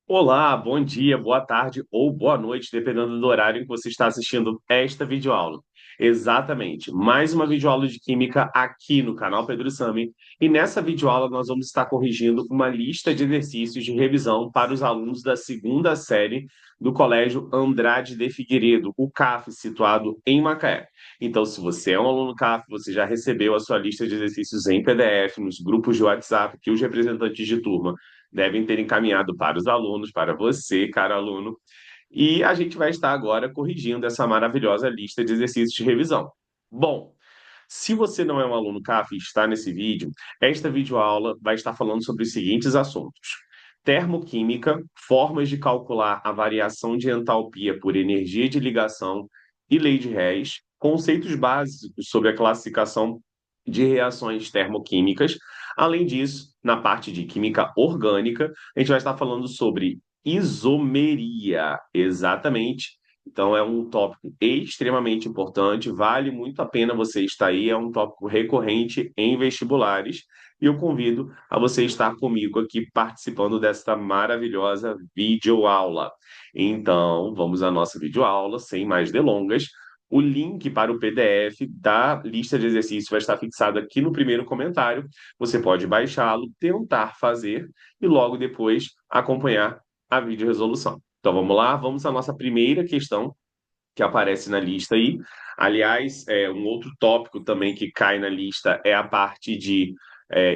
Olá, bom dia, boa tarde ou boa noite, dependendo do horário em que você está assistindo esta videoaula. Exatamente, mais uma videoaula de Química aqui no canal Pedro Sami. E nessa videoaula nós vamos estar corrigindo uma lista de exercícios de revisão para os alunos da segunda série do Colégio Andrade de Figueiredo, o CAF, situado em Macaé. Então, se você é um aluno CAF, você já recebeu a sua lista de exercícios em PDF nos grupos de WhatsApp que os representantes de turma devem ter encaminhado para os alunos, para você, caro aluno, e a gente vai estar agora corrigindo essa maravilhosa lista de exercícios de revisão. Bom, se você não é um aluno CAF e está nesse vídeo, esta videoaula vai estar falando sobre os seguintes assuntos: termoquímica, formas de calcular a variação de entalpia por energia de ligação e lei de Hess, conceitos básicos sobre a classificação de reações termoquímicas. Além disso, na parte de química orgânica, a gente vai estar falando sobre isomeria, exatamente. Então, é um tópico extremamente importante, vale muito a pena você estar aí, é um tópico recorrente em vestibulares, e eu convido a você estar comigo aqui participando desta maravilhosa videoaula. Então, vamos à nossa videoaula, sem mais delongas. O link para o PDF da lista de exercícios vai estar fixado aqui no primeiro comentário. Você pode baixá-lo, tentar fazer e logo depois acompanhar a videoresolução. Então vamos lá, vamos à nossa primeira questão que aparece na lista aí. Aliás, um outro tópico também que cai na lista é a parte de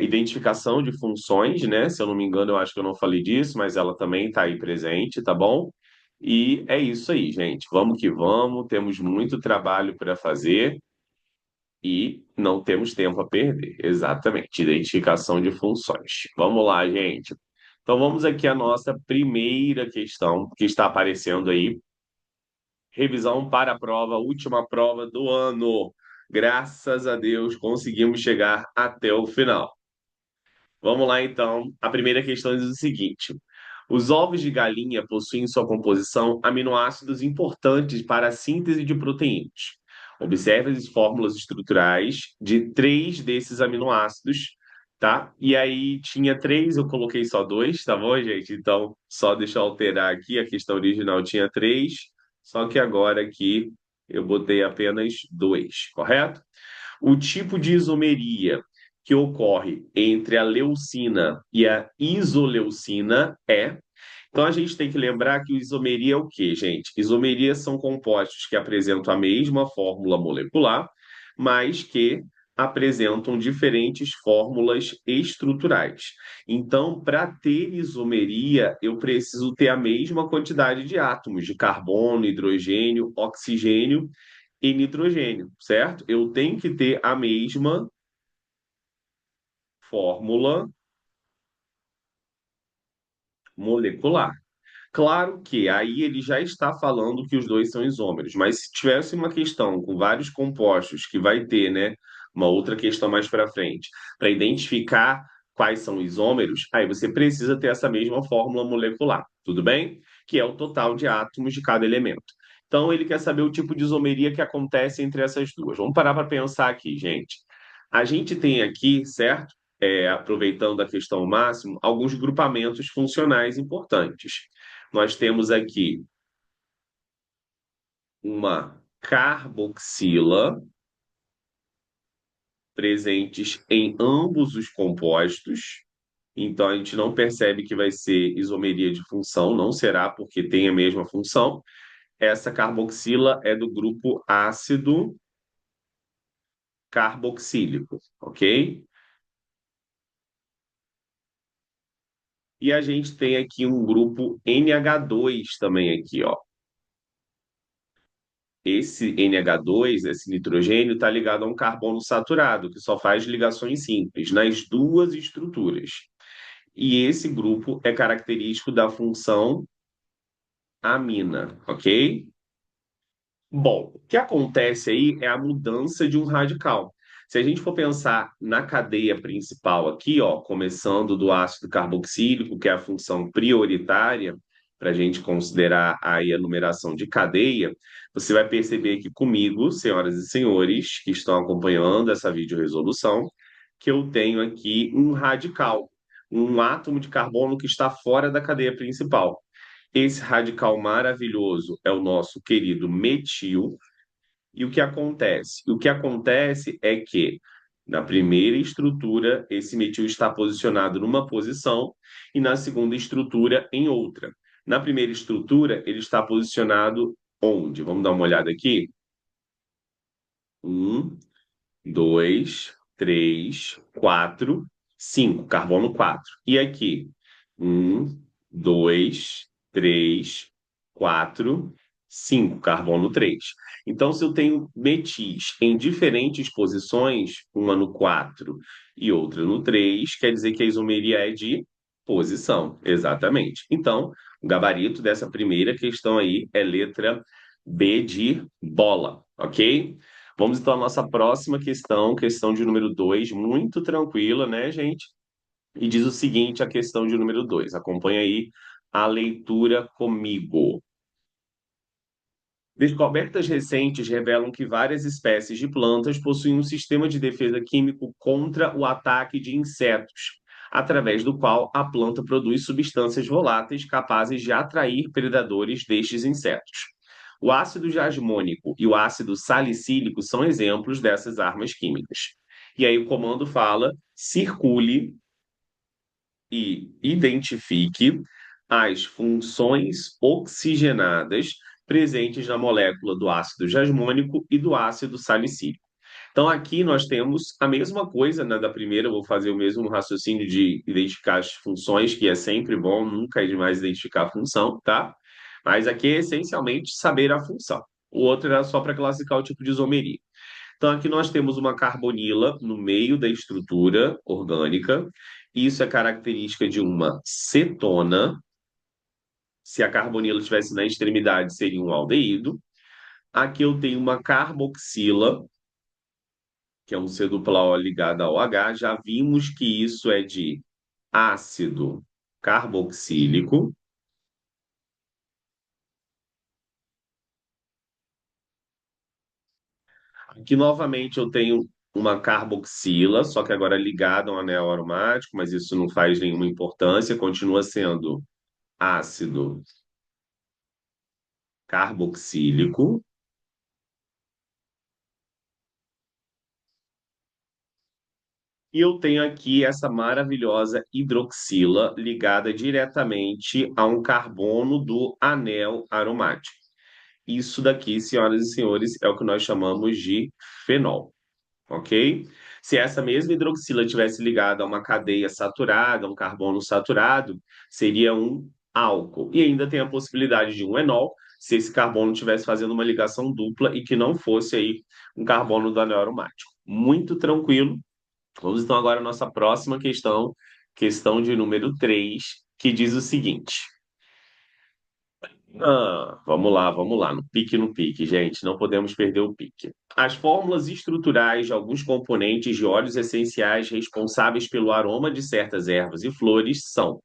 identificação de funções, né? Se eu não me engano, eu acho que eu não falei disso, mas ela também está aí presente, tá bom? E é isso aí, gente. Vamos que vamos, temos muito trabalho para fazer e não temos tempo a perder. Exatamente, identificação de funções. Vamos lá, gente. Então vamos aqui à nossa primeira questão que está aparecendo aí. Revisão para a prova, última prova do ano. Graças a Deus conseguimos chegar até o final. Vamos lá então. A primeira questão diz o seguinte: os ovos de galinha possuem em sua composição aminoácidos importantes para a síntese de proteínas. Observe as fórmulas estruturais de três desses aminoácidos, tá? E aí tinha três, eu coloquei só dois, tá bom, gente? Então, só deixa eu alterar aqui. A questão original tinha três, só que agora aqui eu botei apenas dois, correto? O tipo de isomeria que ocorre entre a leucina e a isoleucina é. Então a gente tem que lembrar que o isomeria é o quê, gente? Isomerias são compostos que apresentam a mesma fórmula molecular, mas que apresentam diferentes fórmulas estruturais. Então, para ter isomeria, eu preciso ter a mesma quantidade de átomos de carbono, hidrogênio, oxigênio e nitrogênio, certo? Eu tenho que ter a mesma fórmula molecular. Claro que aí ele já está falando que os dois são isômeros, mas se tivesse uma questão com vários compostos, que vai ter, né, uma outra questão mais para frente, para identificar quais são isômeros, aí você precisa ter essa mesma fórmula molecular, tudo bem? Que é o total de átomos de cada elemento. Então ele quer saber o tipo de isomeria que acontece entre essas duas. Vamos parar para pensar aqui, gente. A gente tem aqui, certo? Aproveitando a questão ao máximo, alguns grupamentos funcionais importantes. Nós temos aqui uma carboxila presentes em ambos os compostos. Então a gente não percebe que vai ser isomeria de função, não será porque tem a mesma função. Essa carboxila é do grupo ácido carboxílico, ok? E a gente tem aqui um grupo NH2 também aqui, ó. Esse NH2, esse nitrogênio, está ligado a um carbono saturado, que só faz ligações simples nas duas estruturas. E esse grupo é característico da função amina, ok? Bom, o que acontece aí é a mudança de um radical. Se a gente for pensar na cadeia principal aqui, ó, começando do ácido carboxílico, que é a função prioritária, para a gente considerar aí a numeração de cadeia, você vai perceber que comigo, senhoras e senhores que estão acompanhando essa videoresolução, que eu tenho aqui um radical. um átomo de carbono que está fora da cadeia principal. Esse radical maravilhoso é o nosso querido metil. E o que acontece? O que acontece é que, na primeira estrutura, esse metil está posicionado numa posição e na segunda estrutura em outra. Na primeira estrutura, ele está posicionado onde? Vamos dar uma olhada aqui? Um, dois, três, quatro, cinco, carbono 4. E aqui? Um, dois, três, quatro, cinco, carbono 3. Então, se eu tenho metis em diferentes posições, uma no 4 e outra no 3, quer dizer que a isomeria é de posição, exatamente. Então, o gabarito dessa primeira questão aí é letra B de bola, ok? Vamos então à nossa próxima questão, questão de número 2, muito tranquila, né, gente? E diz o seguinte, a questão de número 2. Acompanha aí a leitura comigo. Descobertas recentes revelam que várias espécies de plantas possuem um sistema de defesa químico contra o ataque de insetos, através do qual a planta produz substâncias voláteis capazes de atrair predadores destes insetos. O ácido jasmônico e o ácido salicílico são exemplos dessas armas químicas. E aí o comando fala: circule e identifique as funções oxigenadas presentes na molécula do ácido jasmônico e do ácido salicílico. Então, aqui nós temos a mesma coisa, né, da primeira, eu vou fazer o mesmo raciocínio de identificar as funções, que é sempre bom, nunca é demais identificar a função, tá? Mas aqui é essencialmente saber a função. O outro era só para classificar o tipo de isomeria. Então, aqui nós temos uma carbonila no meio da estrutura orgânica. Isso é característica de uma cetona. Se a carbonila estivesse na extremidade, seria um aldeído. Aqui eu tenho uma carboxila, que é um C dupla O ligado ao H. Já vimos que isso é de ácido carboxílico. Aqui novamente eu tenho uma carboxila, só que agora ligada a um anel aromático, mas isso não faz nenhuma importância, continua sendo ácido carboxílico. E eu tenho aqui essa maravilhosa hidroxila ligada diretamente a um carbono do anel aromático. Isso daqui, senhoras e senhores, é o que nós chamamos de fenol, ok? Se essa mesma hidroxila tivesse ligada a uma cadeia saturada, um carbono saturado, seria um álcool. E ainda tem a possibilidade de um enol, se esse carbono estivesse fazendo uma ligação dupla e que não fosse aí um carbono do anel aromático. Muito tranquilo. Vamos então agora à nossa próxima questão, questão de número 3, que diz o seguinte. Vamos lá, no pique, gente, não podemos perder o pique. As fórmulas estruturais de alguns componentes de óleos essenciais responsáveis pelo aroma de certas ervas e flores são: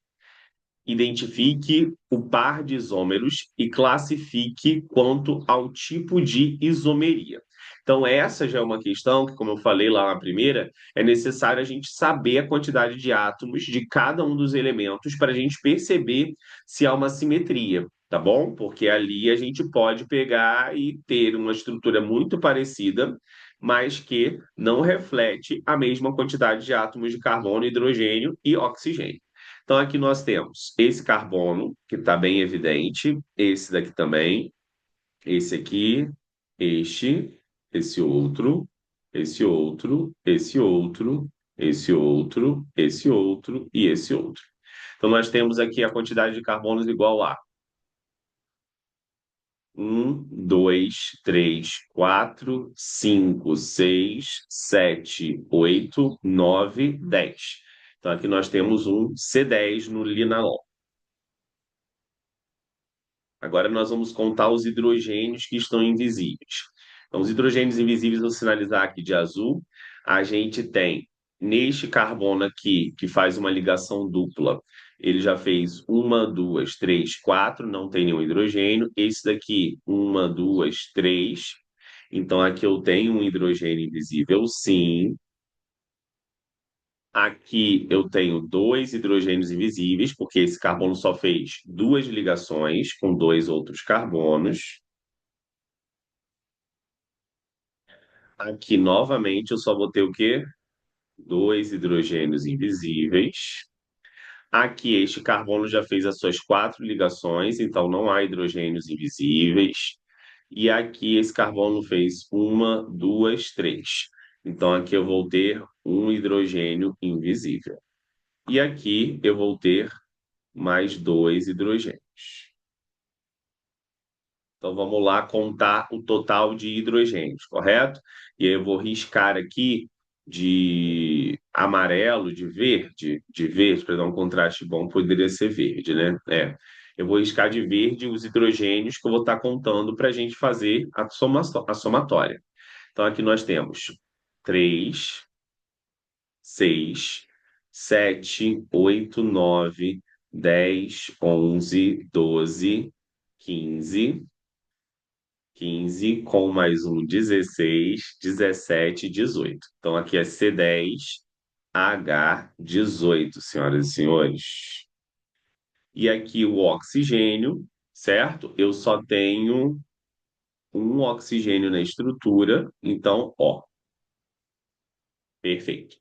identifique o par de isômeros e classifique quanto ao tipo de isomeria. Então, essa já é uma questão que, como eu falei lá na primeira, é necessário a gente saber a quantidade de átomos de cada um dos elementos para a gente perceber se há uma simetria, tá bom? Porque ali a gente pode pegar e ter uma estrutura muito parecida, mas que não reflete a mesma quantidade de átomos de carbono, hidrogênio e oxigênio. Então, aqui nós temos esse carbono, que está bem evidente, esse daqui também, esse aqui, este, esse outro, esse outro, esse outro, esse outro, esse outro e esse outro. Então, nós temos aqui a quantidade de carbonos igual a 1, 2, 3, 4, 5, 6, 7, 8, 9, 10. Então, aqui nós temos um C10 no linalol. Agora nós vamos contar os hidrogênios que estão invisíveis. Então, os hidrogênios invisíveis, vou sinalizar aqui de azul. A gente tem neste carbono aqui, que faz uma ligação dupla, ele já fez uma, duas, três, quatro, não tem nenhum hidrogênio. Esse daqui, uma, duas, três. Então, aqui eu tenho um hidrogênio invisível, sim. Aqui eu tenho dois hidrogênios invisíveis, porque esse carbono só fez duas ligações com dois outros carbonos. Aqui, novamente, eu só vou ter o quê? Dois hidrogênios invisíveis. Aqui, este carbono já fez as suas quatro ligações, então não há hidrogênios invisíveis. E aqui, esse carbono fez uma, duas, três. Então, aqui eu vou ter um hidrogênio invisível. E aqui eu vou ter mais dois hidrogênios. Então vamos lá contar o total de hidrogênios, correto? E aí eu vou riscar aqui de amarelo, de verde, para dar um contraste bom, poderia ser verde, né? Eu vou riscar de verde os hidrogênios que eu vou estar contando para a gente fazer a somatória. Então aqui nós temos 3, 6, 7, 8, 9, 10, 11, 12, 15. 15 com mais um 16, 17, 18. Então aqui é C10, H18, senhoras e senhores. E aqui o oxigênio, certo? Eu só tenho um oxigênio na estrutura, então O. Perfeito.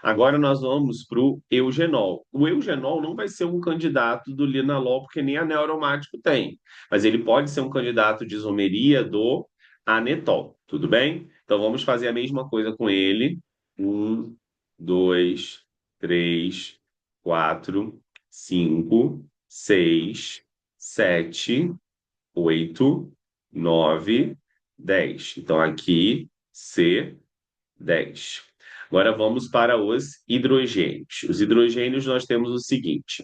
Agora nós vamos para o eugenol. O eugenol não vai ser um candidato do linalol, porque nem anel aromático tem, mas ele pode ser um candidato de isomeria do anetol, tudo bem? Então vamos fazer a mesma coisa com ele. Um, dois, três, quatro, cinco, seis, sete, oito, nove, 10. Então aqui, C10. Agora vamos para os hidrogênios. Os hidrogênios nós temos o seguinte: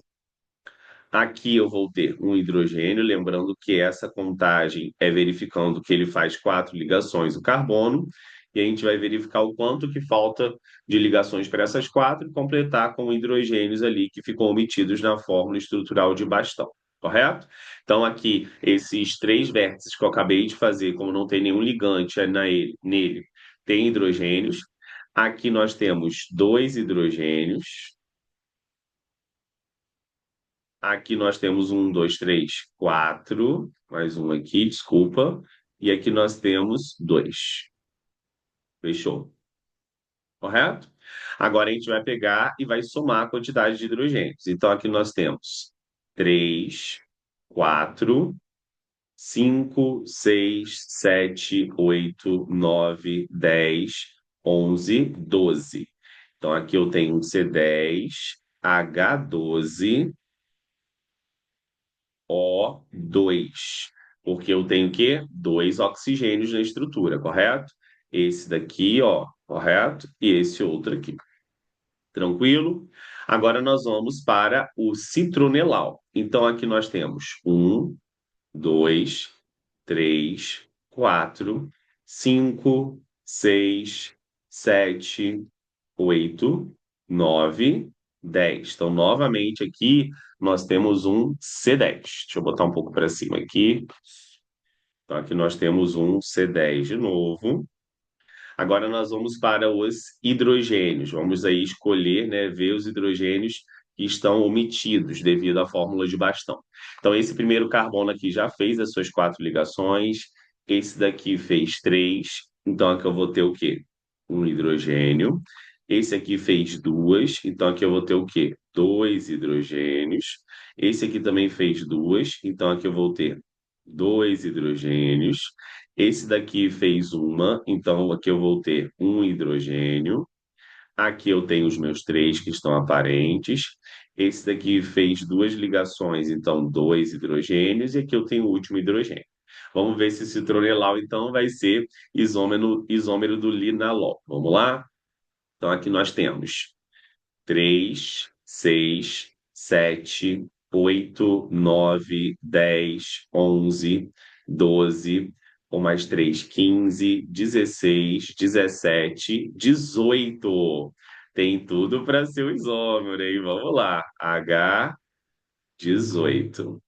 aqui eu vou ter um hidrogênio, lembrando que essa contagem é verificando que ele faz quatro ligações, o carbono, e a gente vai verificar o quanto que falta de ligações para essas quatro e completar com hidrogênios ali que ficam omitidos na fórmula estrutural de bastão, correto? Então, aqui, esses três vértices que eu acabei de fazer, como não tem nenhum ligante nele, tem hidrogênios. Aqui nós temos dois hidrogênios. Aqui nós temos um, dois, três, quatro. Mais um aqui, desculpa. E aqui nós temos dois. Fechou? Correto? Agora a gente vai pegar e vai somar a quantidade de hidrogênios. Então aqui nós temos três, quatro, 5, 6, 7, 8, 9, 10, 11, 12. Então, aqui eu tenho um C10, H12, O2. Porque eu tenho o quê? Dois oxigênios na estrutura, correto? Esse daqui, ó, correto? E esse outro aqui. Tranquilo? Agora nós vamos para o citronelau. Então, aqui nós temos um, dois, três, quatro, cinco, seis, sete, oito, nove, 10. Então, novamente aqui, nós temos um C10. Deixa eu botar um pouco para cima aqui. Então, aqui nós temos um C10 de novo. Agora nós vamos para os hidrogênios. Vamos aí escolher, né, ver os hidrogênios que estão omitidos devido à fórmula de bastão. Então, esse primeiro carbono aqui já fez as suas quatro ligações. Esse daqui fez três. Então, aqui eu vou ter o quê? Um hidrogênio. Esse aqui fez duas. Então, aqui eu vou ter o quê? Dois hidrogênios. Esse aqui também fez duas. Então, aqui eu vou ter dois hidrogênios. Esse daqui fez uma, então aqui eu vou ter um hidrogênio. Aqui eu tenho os meus três que estão aparentes. Esse daqui fez duas ligações, então dois hidrogênios. E aqui eu tenho o último hidrogênio. Vamos ver se o citronelau, então, vai ser isômero do linalol. Vamos lá? Então, aqui nós temos 3, 6, 7, 8, 9, 10, 11, 12, com mais 3, 15, 16, 17, 18. Tem tudo para ser o isômero, hein? Vamos lá. H18.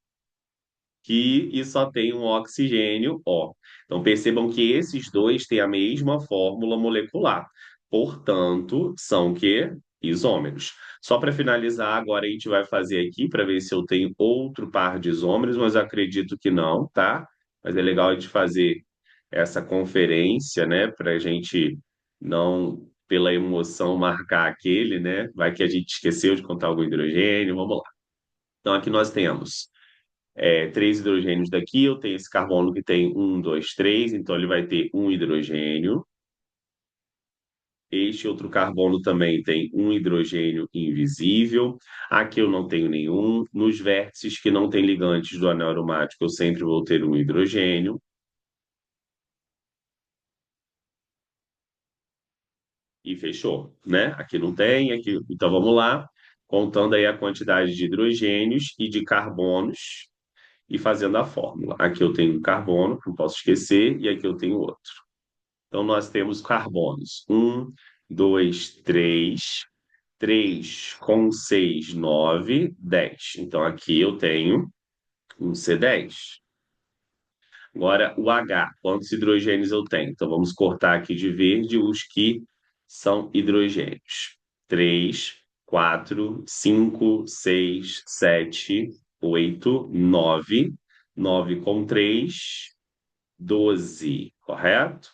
E só tem um oxigênio O. Então percebam que esses dois têm a mesma fórmula molecular. Portanto, são que isômeros. Só para finalizar, agora a gente vai fazer aqui para ver se eu tenho outro par de isômeros, mas eu acredito que não, tá? Mas é legal a gente fazer essa conferência, né, para a gente não, pela emoção, marcar aquele, né? Vai que a gente esqueceu de contar algum hidrogênio, vamos lá. Então, aqui nós temos três hidrogênios daqui, eu tenho esse carbono que tem um, dois, três, então ele vai ter um hidrogênio. Este outro carbono também tem um hidrogênio invisível. Aqui eu não tenho nenhum. Nos vértices que não têm ligantes do anel aromático, eu sempre vou ter um hidrogênio. E fechou, né? Aqui não tem, aqui. Então vamos lá, contando aí a quantidade de hidrogênios e de carbonos e fazendo a fórmula. Aqui eu tenho um carbono, não posso esquecer, e aqui eu tenho outro. Então nós temos carbonos. Um, dois, três. 3 com 6 9 10. Então aqui eu tenho um C10. Agora o H, quantos hidrogênios eu tenho? Então vamos cortar aqui de verde os que são hidrogênios. 3, 4, 5, 6, 7, 8, 9. 9 com 3, 12, correto?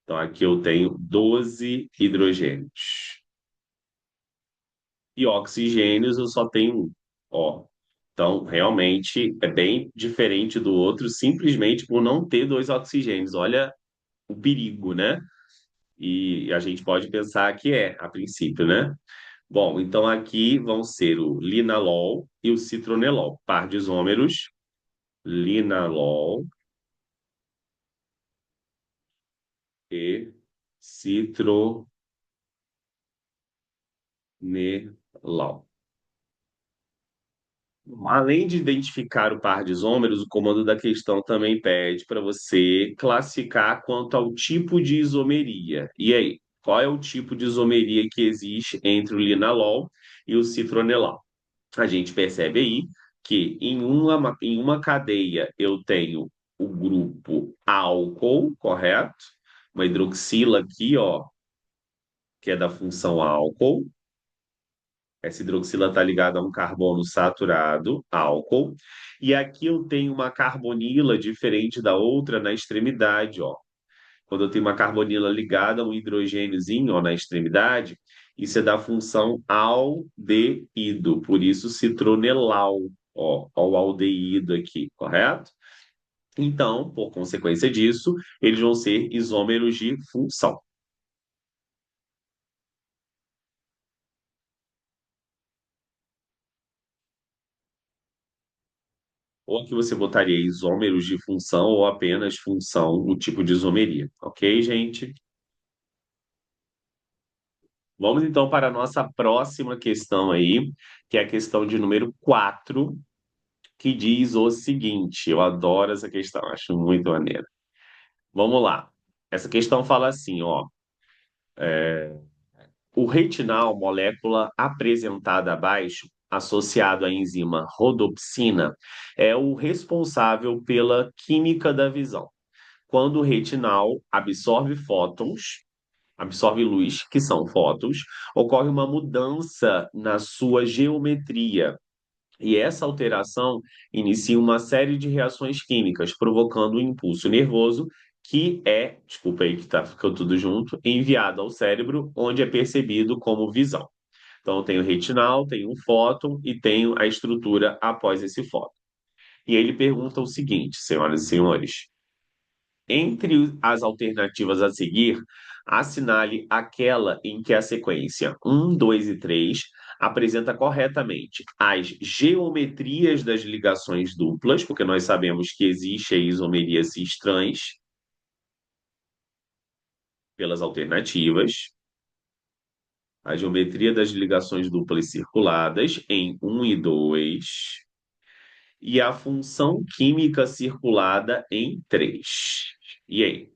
Então aqui eu tenho 12 hidrogênios. E oxigênios eu só tenho um. Ó. Então, realmente é bem diferente do outro, simplesmente por não ter dois oxigênios. Olha o perigo, né? E a gente pode pensar que a princípio, né? Bom, então aqui vão ser o linalol e o citronelol, par de isômeros, linalol e citronelol. Além de identificar o par de isômeros, o comando da questão também pede para você classificar quanto ao tipo de isomeria. E aí, qual é o tipo de isomeria que existe entre o linalol e o citronelol? A gente percebe aí que em uma cadeia eu tenho o grupo álcool, correto? Uma hidroxila aqui, ó, que é da função álcool. Essa hidroxila está ligada a um carbono saturado, álcool. E aqui eu tenho uma carbonila diferente da outra na extremidade, ó. Quando eu tenho uma carbonila ligada a um hidrogêniozinho, ó, na extremidade, isso é da função aldeído, por isso citronelal, ó o aldeído aqui, correto? Então, por consequência disso, eles vão ser isômeros de função. Ou aqui você botaria isômeros de função ou apenas função, o tipo de isomeria. Ok, gente? Vamos então para a nossa próxima questão aí, que é a questão de número 4, que diz o seguinte: eu adoro essa questão, acho muito maneira. Vamos lá. Essa questão fala assim, ó. O retinal, molécula apresentada abaixo, associado à enzima rodopsina, é o responsável pela química da visão. Quando o retinal absorve luz, que são fótons, ocorre uma mudança na sua geometria. E essa alteração inicia uma série de reações químicas, provocando um impulso nervoso que desculpa aí que tá, ficou tudo junto, enviado ao cérebro, onde é percebido como visão. Então, eu tenho retinal, tenho um fóton e tenho a estrutura após esse fóton. E aí ele pergunta o seguinte, senhoras e senhores: entre as alternativas a seguir, assinale aquela em que a sequência um, 2 e 3 apresenta corretamente as geometrias das ligações duplas, porque nós sabemos que existe a isomeria cis-trans pelas alternativas, a geometria das ligações duplas circuladas em um e 2 e a função química circulada em 3. E aí?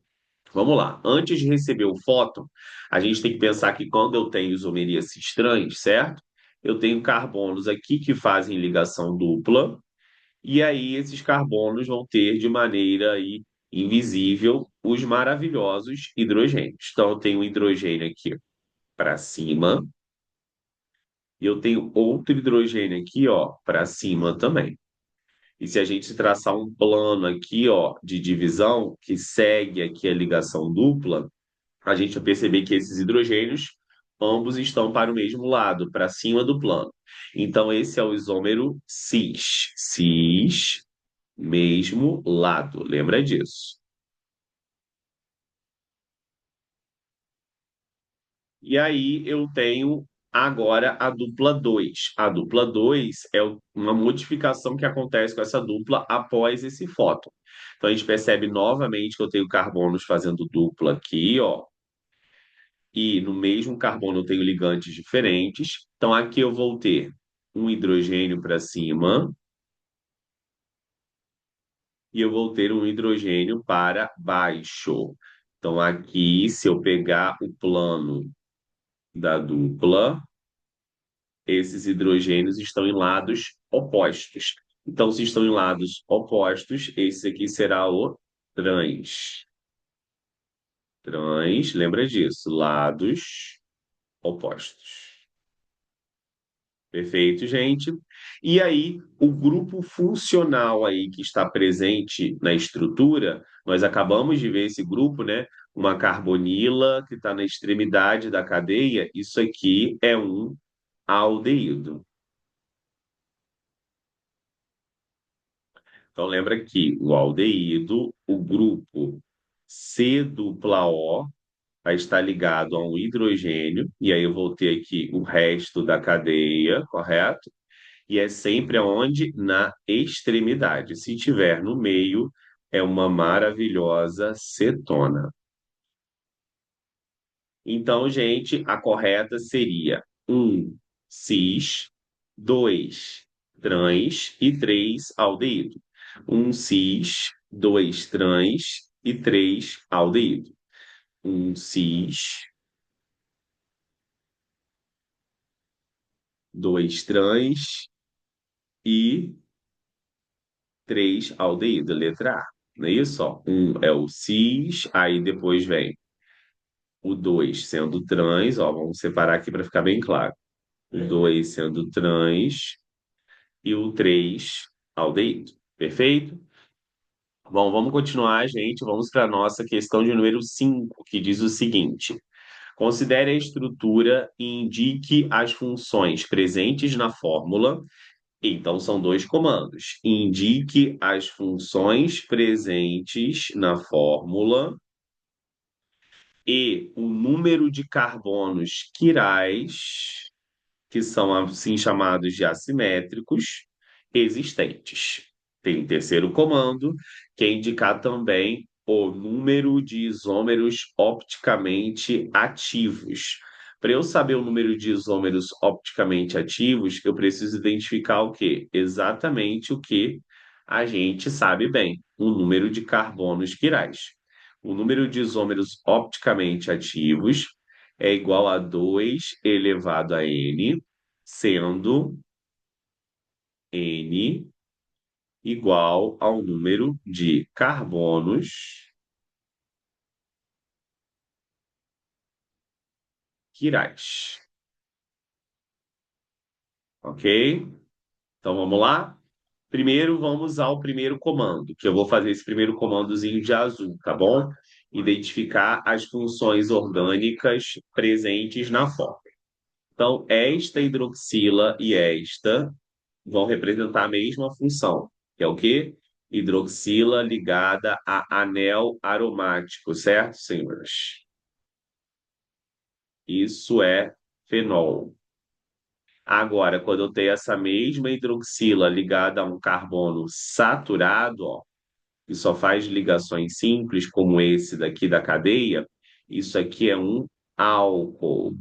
Vamos lá. Antes de receber o fóton, a gente tem que pensar que quando eu tenho isomerias estranhas, certo? Eu tenho carbonos aqui que fazem ligação dupla, e aí esses carbonos vão ter de maneira aí invisível os maravilhosos hidrogênios. Então eu tenho um hidrogênio aqui para cima E eu tenho outro hidrogênio aqui, ó, para cima também. E se a gente traçar um plano aqui, ó, de divisão, que segue aqui a ligação dupla, a gente vai perceber que esses hidrogênios, ambos estão para o mesmo lado, para cima do plano. Então, esse é o isômero cis. Cis, mesmo lado. Lembra disso. E aí eu tenho agora a dupla 2. A dupla 2 é uma modificação que acontece com essa dupla após esse fóton. Então a gente percebe novamente que eu tenho carbonos fazendo dupla aqui, ó. E no mesmo carbono eu tenho ligantes diferentes. Então aqui eu vou ter um hidrogênio para cima e eu vou ter um hidrogênio para baixo. Então aqui, se eu pegar o plano da dupla, esses hidrogênios estão em lados opostos. Então, se estão em lados opostos, esse aqui será o trans. Trans, lembra disso, lados opostos. Perfeito, gente? E aí, o grupo funcional aí que está presente na estrutura, nós acabamos de ver esse grupo, né? Uma carbonila que está na extremidade da cadeia, isso aqui é um aldeído. Então, lembra que o aldeído, o grupo C dupla O, vai estar ligado a um hidrogênio, e aí eu vou ter aqui o resto da cadeia, correto? E é sempre aonde? Na extremidade. Se tiver no meio, é uma maravilhosa cetona. Então, gente, a correta seria um cis, 2 trans e 3 aldeído. Um cis, 2 trans e 3 aldeído. Um cis, 2 trans e 3 aldeído, letra A. Não é isso? Ó, um é o cis, aí depois vem o 2 sendo trans, ó, vamos separar aqui para ficar bem claro. O 2 sendo trans e o 3 aldeído. Perfeito? Bom, vamos continuar, gente. Vamos para a nossa questão de número 5, que diz o seguinte: considere a estrutura e indique as funções presentes na fórmula. Então, são dois comandos. Indique as funções presentes na fórmula e o número de carbonos quirais, que são assim chamados de assimétricos, existentes. Tem o terceiro comando, que é indicar também o número de isômeros opticamente ativos. Para eu saber o número de isômeros opticamente ativos, eu preciso identificar o quê? Exatamente o que a gente sabe bem, o número de carbonos quirais. O número de isômeros opticamente ativos é igual a 2 elevado a n, sendo n igual ao número de carbonos quirais. Ok? Então vamos lá? Primeiro vamos ao primeiro comando, que eu vou fazer esse primeiro comandozinho de azul, tá bom? Identificar as funções orgânicas presentes na fórmula. Então, esta hidroxila e esta vão representar a mesma função, que é o quê? Hidroxila ligada a anel aromático, certo, senhores? Isso é fenol. Agora, quando eu tenho essa mesma hidroxila ligada a um carbono saturado, ó, que só faz ligações simples, como esse daqui da cadeia, isso aqui é um álcool.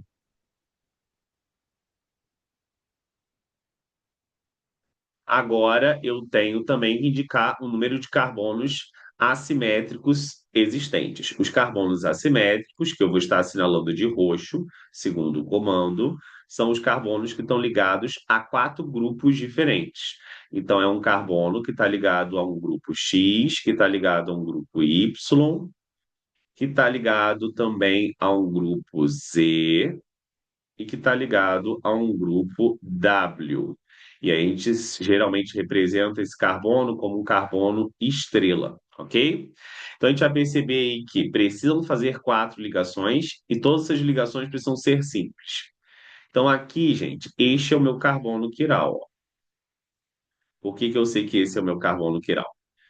Agora eu tenho também que indicar o número de carbonos assimétricos existentes. Os carbonos assimétricos, que eu vou estar assinalando de roxo, segundo o comando, são os carbonos que estão ligados a quatro grupos diferentes. Então, é um carbono que está ligado a um grupo X, que está ligado a um grupo Y, que está ligado também a um grupo Z e que está ligado a um grupo W. E aí a gente geralmente representa esse carbono como um carbono estrela, ok? Então a gente vai perceber aí que precisam fazer quatro ligações e todas essas ligações precisam ser simples. Então aqui, gente, este é o meu carbono quiral. Ó. Por que que eu sei que esse é o meu carbono quiral?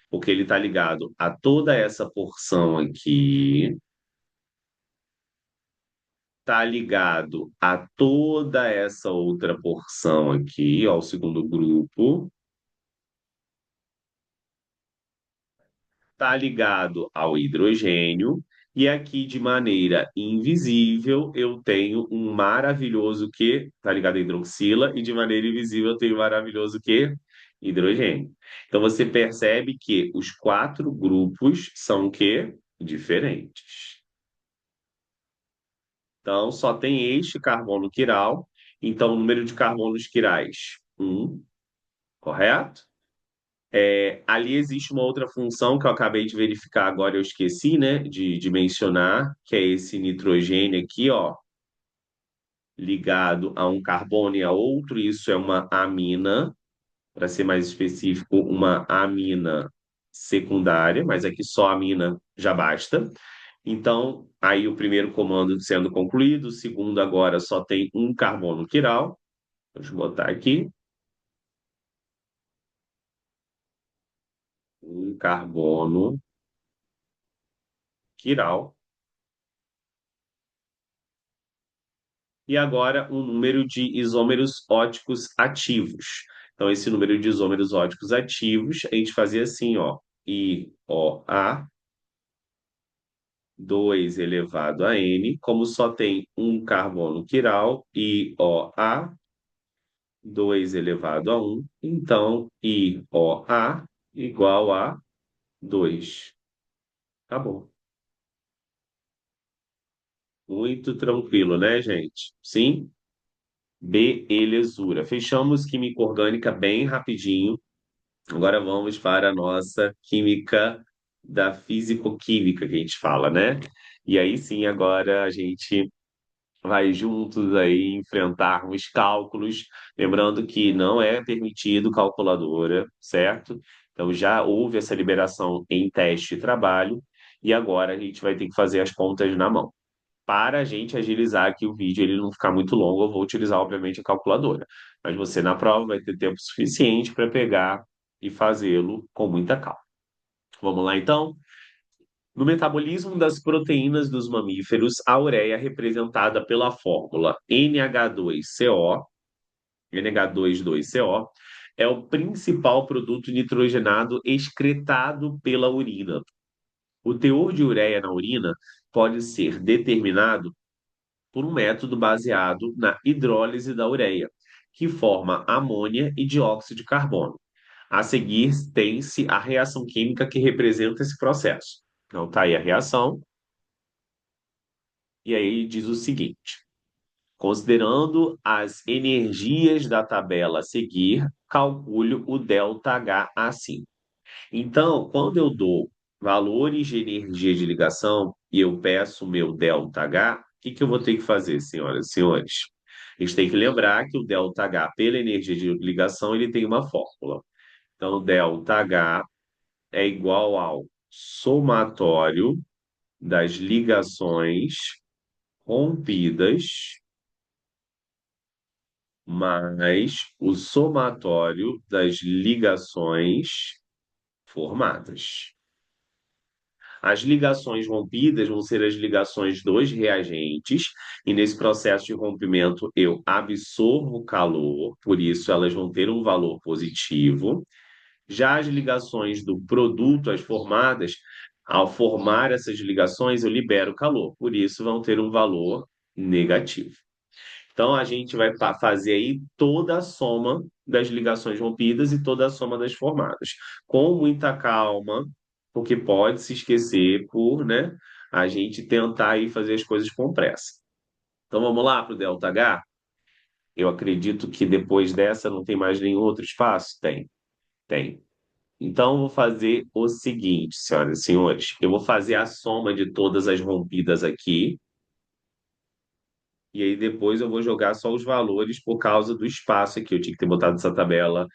Porque ele está ligado a toda essa porção aqui, está ligado a toda essa outra porção aqui, ó, o segundo grupo, está ligado ao hidrogênio, e aqui de maneira invisível eu tenho um maravilhoso que está ligado à hidroxila, e de maneira invisível eu tenho um maravilhoso que hidrogênio. Então você percebe que os quatro grupos são o quê? Diferentes. Então só tem este carbono quiral, então o número de carbonos quirais, um, correto? Ali existe uma outra função que eu acabei de verificar agora, eu esqueci, né, de mencionar, que é esse nitrogênio aqui, ó, ligado a um carbono e a outro, isso é uma amina, para ser mais específico, uma amina secundária, mas aqui só amina já basta. Então, aí o primeiro comando sendo concluído, o segundo agora só tem um carbono quiral. Deixa eu botar aqui, um carbono quiral. E agora um número de isômeros óticos ativos. Então, esse número de isômeros óticos ativos, a gente fazia assim, ó, IOA 2 elevado a N, como só tem um carbono quiral, IOA 2 elevado a 1, então IOA igual a 2. Acabou. Muito tranquilo, né, gente? Sim? Belezura. Fechamos química orgânica bem rapidinho. Agora vamos para a nossa química da físico-química, que a gente fala, né? E aí sim, agora a gente vai juntos aí enfrentar os cálculos, lembrando que não é permitido calculadora, certo? Então já houve essa liberação em teste e trabalho, e agora a gente vai ter que fazer as contas na mão. Para a gente agilizar aqui o vídeo, ele não ficar muito longo, eu vou utilizar, obviamente, a calculadora. Mas você, na prova, vai ter tempo suficiente para pegar e fazê-lo com muita calma. Vamos lá, então? No metabolismo das proteínas dos mamíferos, a ureia é representada pela fórmula NH2CO, NH22CO, é o principal produto nitrogenado excretado pela urina. O teor de ureia na urina pode ser determinado por um método baseado na hidrólise da ureia, que forma amônia e dióxido de carbono. A seguir, tem-se a reação química que representa esse processo. Então, está aí a reação, e aí diz o seguinte: considerando as energias da tabela a seguir, calcule o ΔH assim. Então, quando eu dou valores de energia de ligação e eu peço o meu ΔH, o que que eu vou ter que fazer, senhoras e senhores? A gente tem que lembrar que o ΔH, pela energia de ligação, ele tem uma fórmula. Então, ΔH é igual ao somatório das ligações rompidas mais o somatório das ligações formadas. As ligações rompidas vão ser as ligações dos reagentes, e nesse processo de rompimento eu absorvo calor, por isso elas vão ter um valor positivo. Já as ligações do produto, as formadas, ao formar essas ligações, eu libero calor, por isso vão ter um valor negativo. Então, a gente vai fazer aí toda a soma das ligações rompidas e toda a soma das formadas, com muita calma, porque pode se esquecer por, né, a gente tentar aí fazer as coisas com pressa. Então, vamos lá para o ΔH? Eu acredito que depois dessa não tem mais nenhum outro espaço? Tem, tem. Então, eu vou fazer o seguinte, senhoras e senhores, eu vou fazer a soma de todas as rompidas aqui, E aí depois eu vou jogar só os valores por causa do espaço aqui. Eu tinha que ter botado essa tabela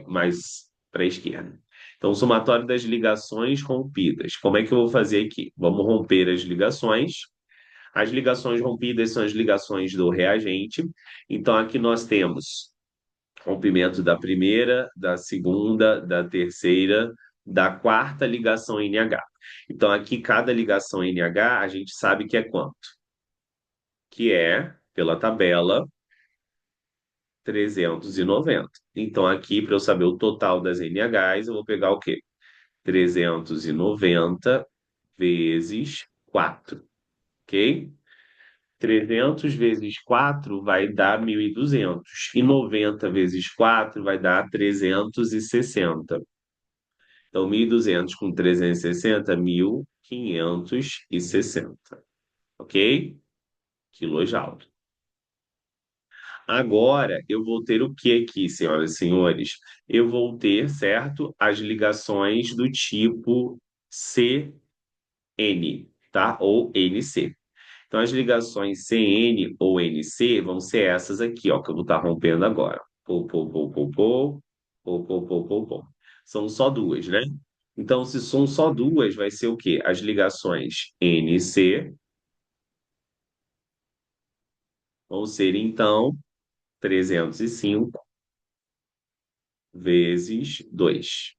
mais para a esquerda. Então, o somatório das ligações rompidas. Como é que eu vou fazer aqui? Vamos romper as ligações. As ligações rompidas são as ligações do reagente. Então, aqui nós temos rompimento da primeira, da segunda, da terceira, da quarta ligação NH. Então, aqui cada ligação NH a gente sabe que é quanto? Que é, pela tabela, 390. Então, aqui, para eu saber o total das NHs, eu vou pegar o quê? 390 vezes 4, ok? 300 vezes 4 vai dar 1.200. E 90 vezes 4 vai dar 360. Então, 1.200 com 360, 1.560. Ok? Quilojoule. Agora, eu vou ter o que aqui, senhoras e senhores? Eu vou ter, certo, as ligações do tipo CN, tá? Ou NC. Então, as ligações CN ou NC vão ser essas aqui, ó, que eu vou estar rompendo agora. Pô, pô, pô, pô, pô, pô, pô, pô, pô, pô. São só duas, né? Então, se são só duas, vai ser o quê? As ligações NC vão ser, então, 305 vezes 2.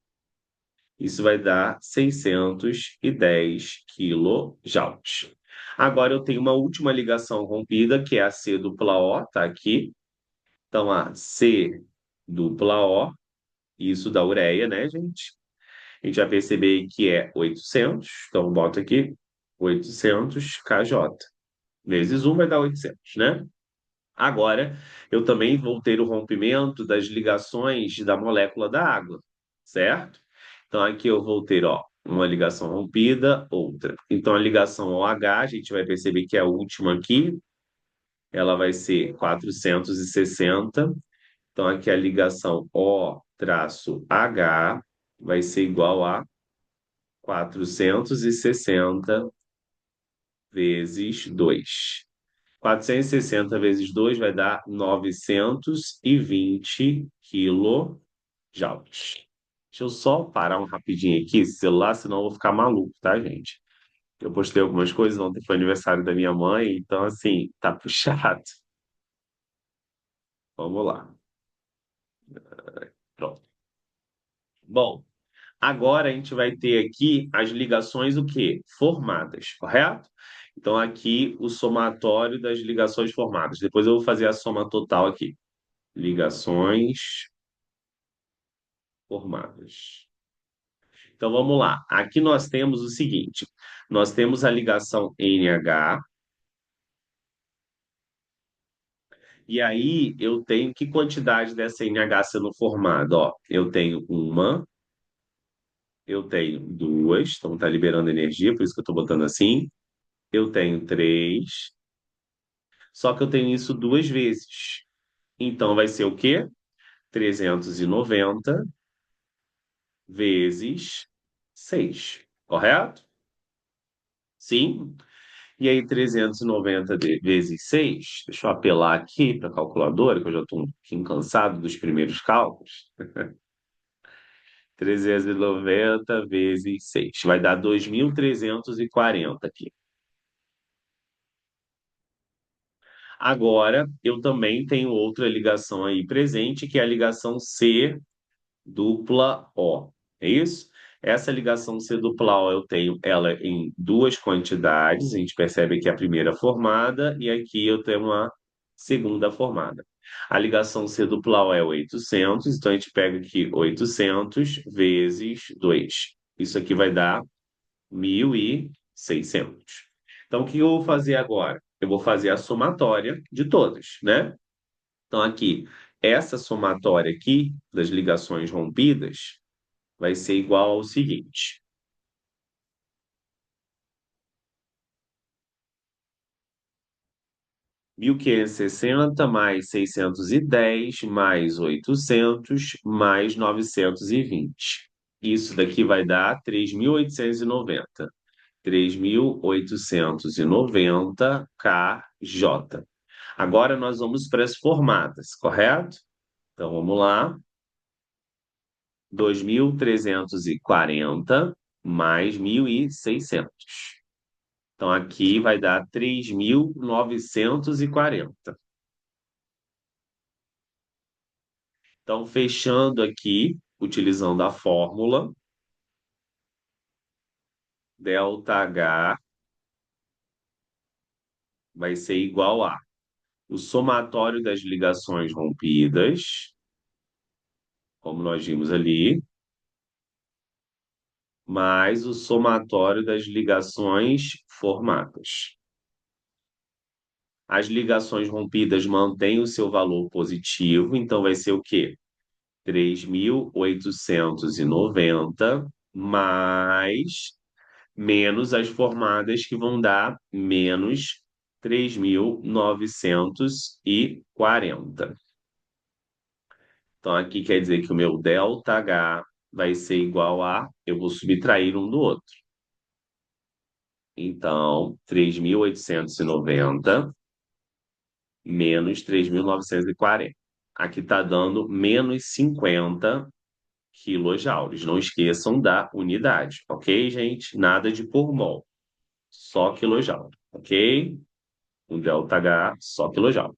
Isso vai dar 610 quilojoules. Agora eu tenho uma última ligação rompida, que é a C dupla O, tá aqui. Então, a C dupla O, isso da ureia, né, gente? A gente vai perceber que é 800, então bota aqui 800 kJ. Vezes 1 vai dar 800, né? Agora, eu também vou ter o rompimento das ligações da molécula da água, certo? Então, aqui eu vou ter, ó, uma ligação rompida, outra. Então, a ligação OH, a gente vai perceber que é a última aqui, ela vai ser 460. Então, aqui a ligação O-H vai ser igual a 460 vezes 2. 460 vezes 2 vai dar 920 quilojoules. Deixa eu só parar um rapidinho aqui esse celular, senão eu vou ficar maluco, tá, gente? Eu postei algumas coisas, ontem foi aniversário da minha mãe, então, assim, tá puxado. Vamos lá. Pronto. Bom, agora a gente vai ter aqui as ligações o quê? Formadas, correto? Então, aqui o somatório das ligações formadas. Depois eu vou fazer a soma total aqui. Ligações formadas. Então vamos lá. Aqui nós temos o seguinte: nós temos a ligação NH, e aí eu tenho que quantidade dessa NH sendo formada? Ó, eu tenho uma, eu tenho duas, então tá liberando energia, por isso que eu estou botando assim. Eu tenho três, só que eu tenho isso duas vezes. Então vai ser o quê? 390 vezes 6, correto? Sim? E aí, 390 vezes 6, deixa eu apelar aqui para a calculadora, que eu já estou um pouquinho cansado dos primeiros cálculos. 390 vezes 6 vai dar 2.340 aqui. Agora, eu também tenho outra ligação aí presente, que é a ligação C dupla O. É isso? Essa ligação C dupla O eu tenho ela em duas quantidades. A gente percebe aqui a primeira formada e aqui eu tenho uma segunda formada. A ligação C dupla O é 800, então a gente pega aqui 800 vezes 2. Isso aqui vai dar 1.600. Então, o que eu vou fazer agora? Eu vou fazer a somatória de todos, né? Então, aqui, essa somatória aqui das ligações rompidas vai ser igual ao seguinte: 1.560 mais 610 mais 800 mais 920. Isso daqui vai dar 3.890. 3.890 kJ. J. Agora nós vamos para as formadas, correto? Então vamos lá. 2.340 mais 1.600. Então aqui vai dar 3.940. Então, fechando aqui, utilizando a fórmula, ΔH vai ser igual a o somatório das ligações rompidas, como nós vimos ali, mais o somatório das ligações formadas. As ligações rompidas mantêm o seu valor positivo, então vai ser o quê? 3.890 mais menos as formadas que vão dar menos 3.940. Então, aqui quer dizer que o meu ΔH vai ser igual a, eu vou subtrair um do outro. Então, 3.890 menos 3.940. Aqui está dando menos 50 quilojoules. Não esqueçam da unidade, ok, gente? Nada de por mol, só quilojoule, ok? Um ΔH só quilojoule.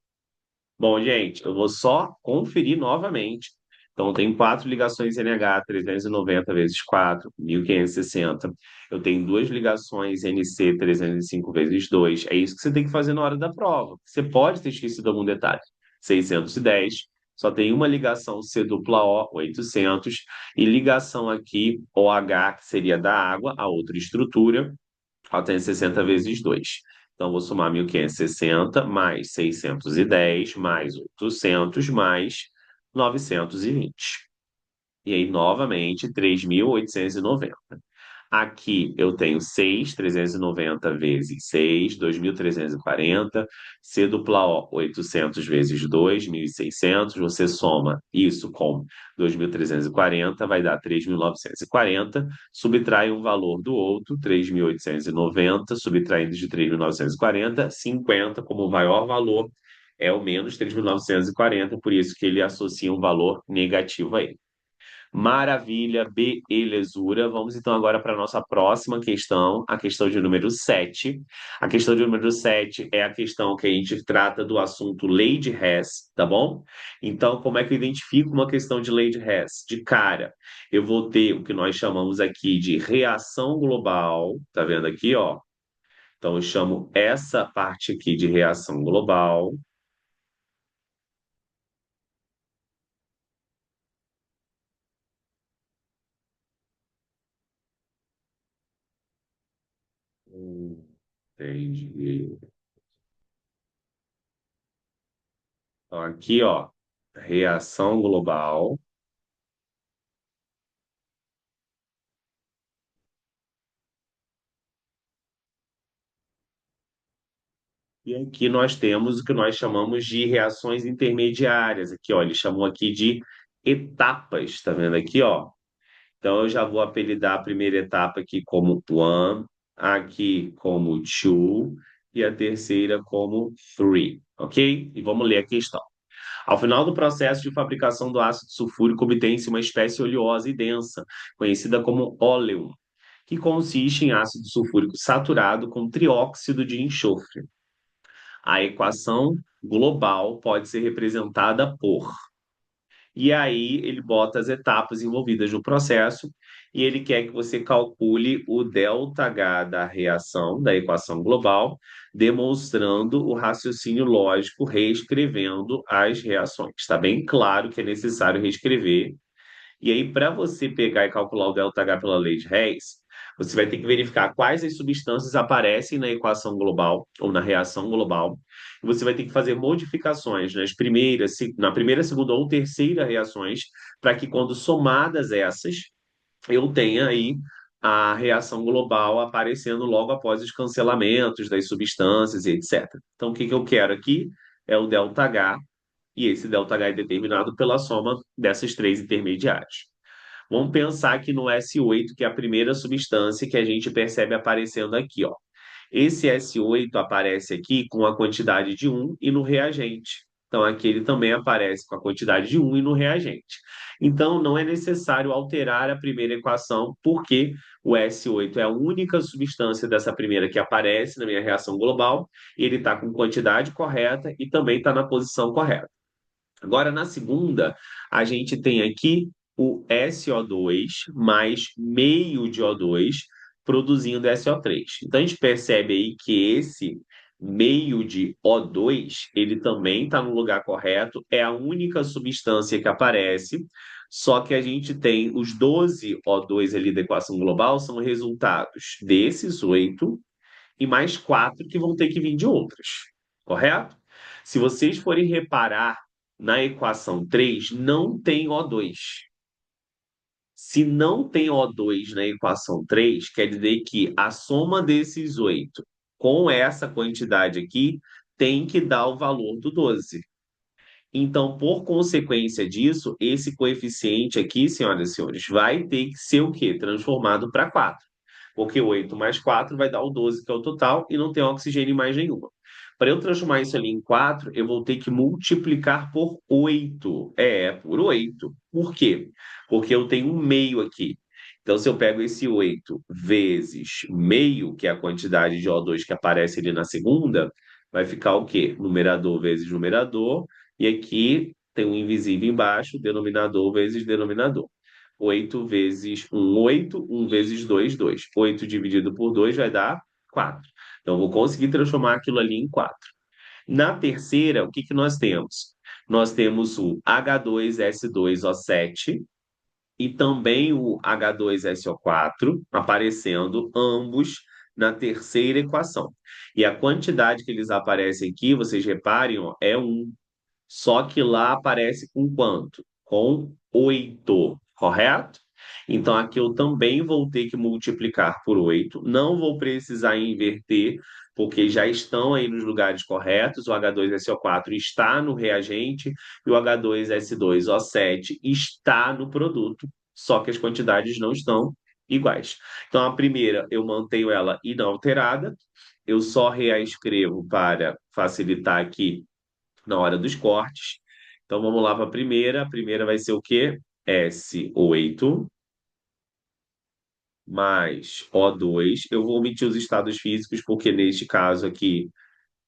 Bom, gente, eu vou só conferir novamente. Então, tem quatro ligações NH 390 vezes 4, 1.560. Eu tenho duas ligações NC 305 vezes 2. É isso que você tem que fazer na hora da prova. Você pode ter esquecido algum detalhe. 610. Só tem uma ligação C dupla O, 800. E ligação aqui, OH, que seria da água, a outra estrutura, ela tem 60 vezes 2. Então, vou somar 1.560 mais 610 mais 800 mais 920. E aí, novamente, 3.890. Aqui eu tenho 6.390 vezes 6, 2.340. C dupla O, 800 vezes 2, 1.600. Você soma isso com 2.340, vai dar 3.940. Subtrai um valor do outro, 3.890, subtraindo de 3.940, 50 como o maior valor é o menos 3.940, por isso que ele associa um valor negativo a ele. Maravilha, belezura. Vamos então agora para a nossa próxima questão, a questão de número 7. A questão de número 7 é a questão que a gente trata do assunto lei de Hess, tá bom? Então, como é que eu identifico uma questão de lei de Hess? De cara, eu vou ter o que nós chamamos aqui de reação global, tá vendo aqui, ó? Então, eu chamo essa parte aqui de reação global. Entendi. Então, aqui, ó, reação global. E aqui nós temos o que nós chamamos de reações intermediárias. Aqui, ó, ele chamou aqui de etapas, tá vendo aqui, ó? Então eu já vou apelidar a primeira etapa aqui como one, aqui como two e a terceira como three, ok? E vamos ler a questão. Ao final do processo de fabricação do ácido sulfúrico, obtém-se uma espécie oleosa e densa, conhecida como óleum, que consiste em ácido sulfúrico saturado com trióxido de enxofre. A equação global pode ser representada por. E aí ele bota as etapas envolvidas no processo e ele quer que você calcule o ΔH da reação, da equação global, demonstrando o raciocínio lógico, reescrevendo as reações. Está bem claro que é necessário reescrever e aí, para você pegar e calcular o ΔH pela lei de Hess, você vai ter que verificar quais as substâncias aparecem na equação global ou na reação global. E você vai ter que fazer modificações na primeira, segunda ou terceira reações, para que quando somadas essas, eu tenha aí a reação global aparecendo logo após os cancelamentos das substâncias e etc. Então, o que que eu quero aqui é o ΔH, e esse ΔH é determinado pela soma dessas três intermediárias. Vamos pensar aqui no S8, que é a primeira substância que a gente percebe aparecendo aqui, ó. Esse S8 aparece aqui com a quantidade de um e no reagente. Então, aqui ele também aparece com a quantidade de um e no reagente. Então, não é necessário alterar a primeira equação, porque o S8 é a única substância dessa primeira que aparece na minha reação global, ele está com quantidade correta e também está na posição correta. Agora, na segunda, a gente tem aqui o SO2 mais meio de O2 produzindo SO3. Então, a gente percebe aí que esse meio de O2, ele também está no lugar correto, é a única substância que aparece, só que a gente tem os 12 O2 ali da equação global, são resultados desses 8 e mais 4 que vão ter que vir de outras, correto? Se vocês forem reparar na equação 3 não tem O2. Se não tem O2 na equação 3 quer dizer que a soma desses 8 com essa quantidade aqui tem que dar o valor do 12. Então, por consequência disso, esse coeficiente aqui, senhoras e senhores, vai ter que ser o quê? Transformado para 4. Porque 8 mais 4 vai dar o 12, que é o total, e não tem oxigênio mais nenhuma. Para eu transformar isso ali em 4, eu vou ter que multiplicar por 8. Por 8. Por quê? Porque eu tenho um meio aqui. Então, se eu pego esse 8 vezes meio, que é a quantidade de O2 que aparece ali na segunda, vai ficar o quê? Numerador vezes numerador, e aqui tem um invisível embaixo, denominador vezes denominador. 8 vezes 1, 8. 1 vezes 2, 2. 8 dividido por 2 vai dar 4. Então, eu vou conseguir transformar aquilo ali em 4. Na terceira, o que que nós temos? Nós temos o H2S2O7 e também o H2SO4 aparecendo ambos na terceira equação. E a quantidade que eles aparecem aqui, vocês reparem, ó, é 1. Só que lá aparece com quanto? Com 8, correto? Então aqui eu também vou ter que multiplicar por 8. Não vou precisar inverter, porque já estão aí nos lugares corretos. O H2SO4 está no reagente e o H2S2O7 está no produto, só que as quantidades não estão iguais. Então a primeira eu mantenho ela inalterada, eu só reescrevo para facilitar aqui na hora dos cortes. Então vamos lá para a primeira. A primeira vai ser o quê? S8 mais O2. Eu vou omitir os estados físicos, porque neste caso aqui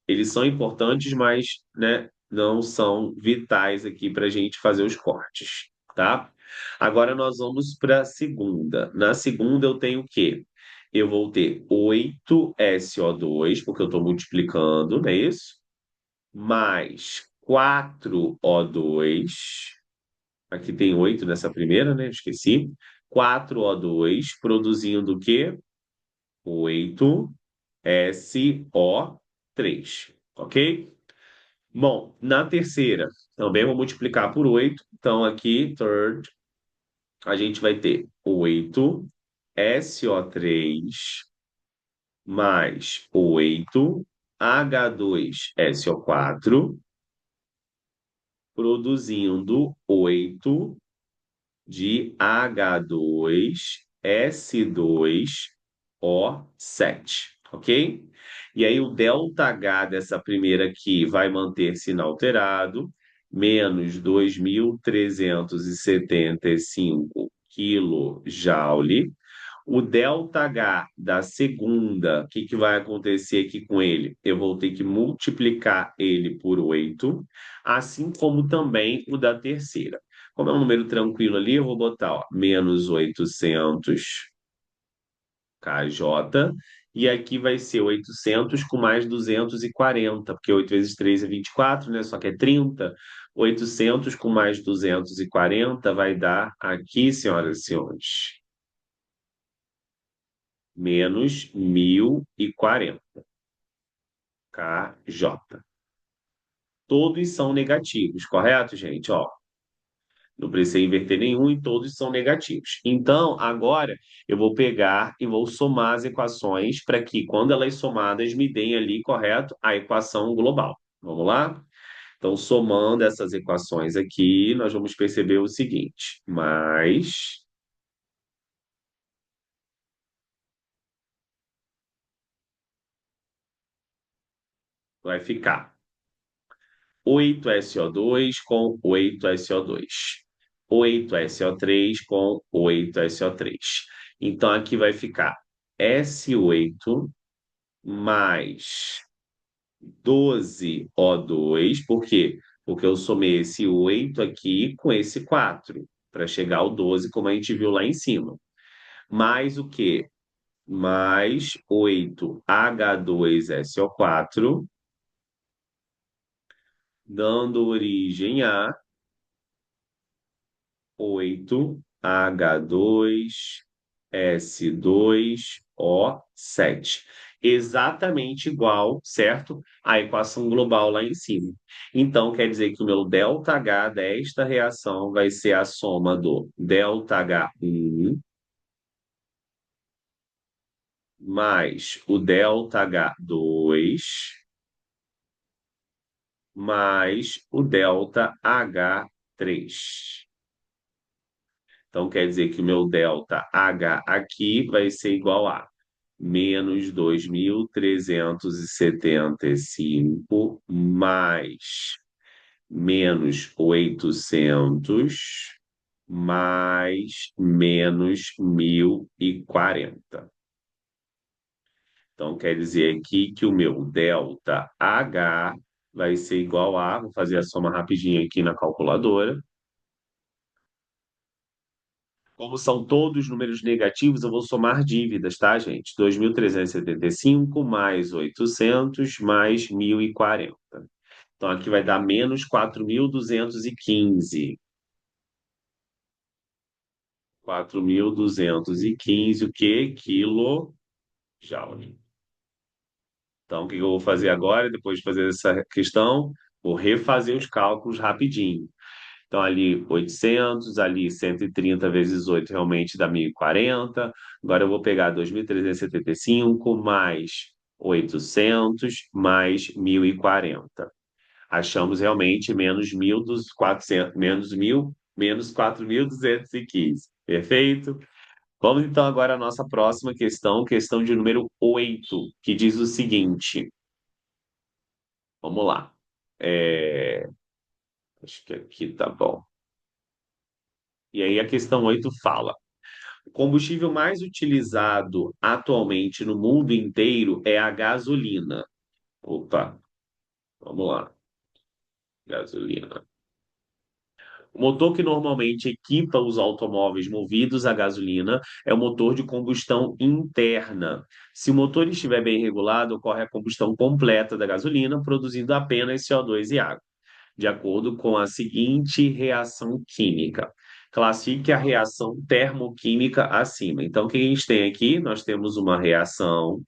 eles são importantes, mas né, não são vitais aqui para a gente fazer os cortes, tá? Agora nós vamos para a segunda. Na segunda eu tenho o quê? Eu vou ter 8SO2, porque eu estou multiplicando, não é isso? Mais 4O2. Aqui tem 8 nessa primeira, né? Esqueci. 4O2, produzindo o quê? 8SO3, ok? Bom, na terceira, também vou multiplicar por 8. Então, aqui, third, a gente vai ter 8SO3 mais 8H2SO4 produzindo 8 de H2S2O7, ok? E aí o ΔH dessa primeira aqui vai manter-se inalterado, menos 2.375 kJ. O ΔH da segunda, o que que vai acontecer aqui com ele? Eu vou ter que multiplicar ele por 8, assim como também o da terceira. Como é um número tranquilo ali, eu vou botar ó, menos 800 kJ, e aqui vai ser 800 com mais 240, porque 8 vezes 3 é 24, né? Só que é 30. 800 com mais 240 vai dar aqui, senhoras e senhores, menos 1.040 kJ. Todos são negativos, correto, gente? Ó, não precisei inverter nenhum e todos são negativos. Então, agora eu vou pegar e vou somar as equações para que, quando elas somadas, me deem ali, correto, a equação global. Vamos lá? Então, somando essas equações aqui, nós vamos perceber o seguinte: mais vai ficar 8SO2 com 8SO2. 8SO3 com 8SO3. Então, aqui vai ficar S8 mais 12O2. Por quê? Porque eu somei esse 8 aqui com esse 4, para chegar ao 12, como a gente viu lá em cima. Mais o quê? Mais 8H2SO4, dando origem a 8H2S2O7. Exatamente igual, certo? À equação global lá em cima. Então, quer dizer que o meu ΔH desta reação vai ser a soma do ΔH1 mais o ΔH2 mais o ΔH3. Então, quer dizer que o meu delta H aqui vai ser igual a menos 2.375 mais menos 800 mais menos 1.040. Então, quer dizer aqui que o meu delta H vai ser igual a, vou fazer a soma rapidinho aqui na calculadora. Como são todos números negativos, eu vou somar dívidas, tá, gente? 2.375 mais 800 mais 1.040. Então, aqui vai dar menos 4.215. 4.215, o quê? Quilojoule. Então, o que eu vou fazer agora, depois de fazer essa questão? Vou refazer os cálculos rapidinho. Então, ali 800, ali 130 vezes 8 realmente dá 1.040. Agora eu vou pegar 2.375 mais 800 mais 1.040. Achamos realmente menos 1.400, menos 4.215. Perfeito? Vamos então agora à nossa próxima questão, questão de número 8, que diz o seguinte. Vamos lá. É, Acho que aqui tá bom. E aí a questão 8 fala: o combustível mais utilizado atualmente no mundo inteiro é a gasolina. Opa, vamos lá. Gasolina. O motor que normalmente equipa os automóveis movidos a gasolina é o motor de combustão interna. Se o motor estiver bem regulado, ocorre a combustão completa da gasolina, produzindo apenas CO2 e água, de acordo com a seguinte reação química. Classifique a reação termoquímica acima. Então, o que a gente tem aqui? Nós temos uma reação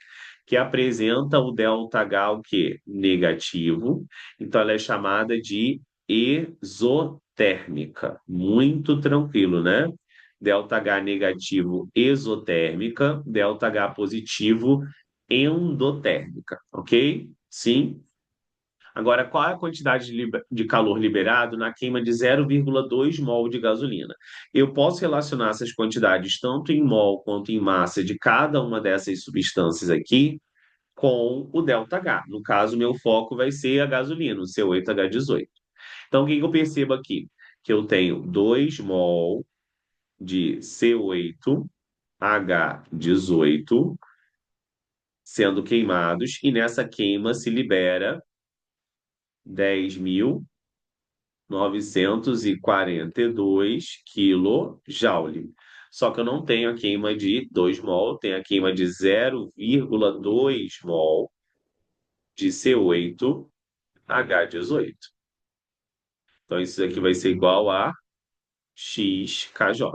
que apresenta o ΔH, o quê? Negativo. Então, ela é chamada de exotérmica. Muito tranquilo, né? ΔH negativo, exotérmica. ΔH positivo, endotérmica. Ok? Sim? Agora, qual é a quantidade de calor liberado na queima de 0,2 mol de gasolina? Eu posso relacionar essas quantidades tanto em mol quanto em massa de cada uma dessas substâncias aqui com o ΔH. No caso, meu foco vai ser a gasolina, o C8H18. Então, o que que eu percebo aqui? Que eu tenho 2 mol de C8H18 sendo queimados, e nessa queima se libera 10.942 kJ. Só que eu não tenho a queima de 2 mol, tenho a queima de 0,2 mol de C8H18. Então, isso aqui vai ser igual a XKJ.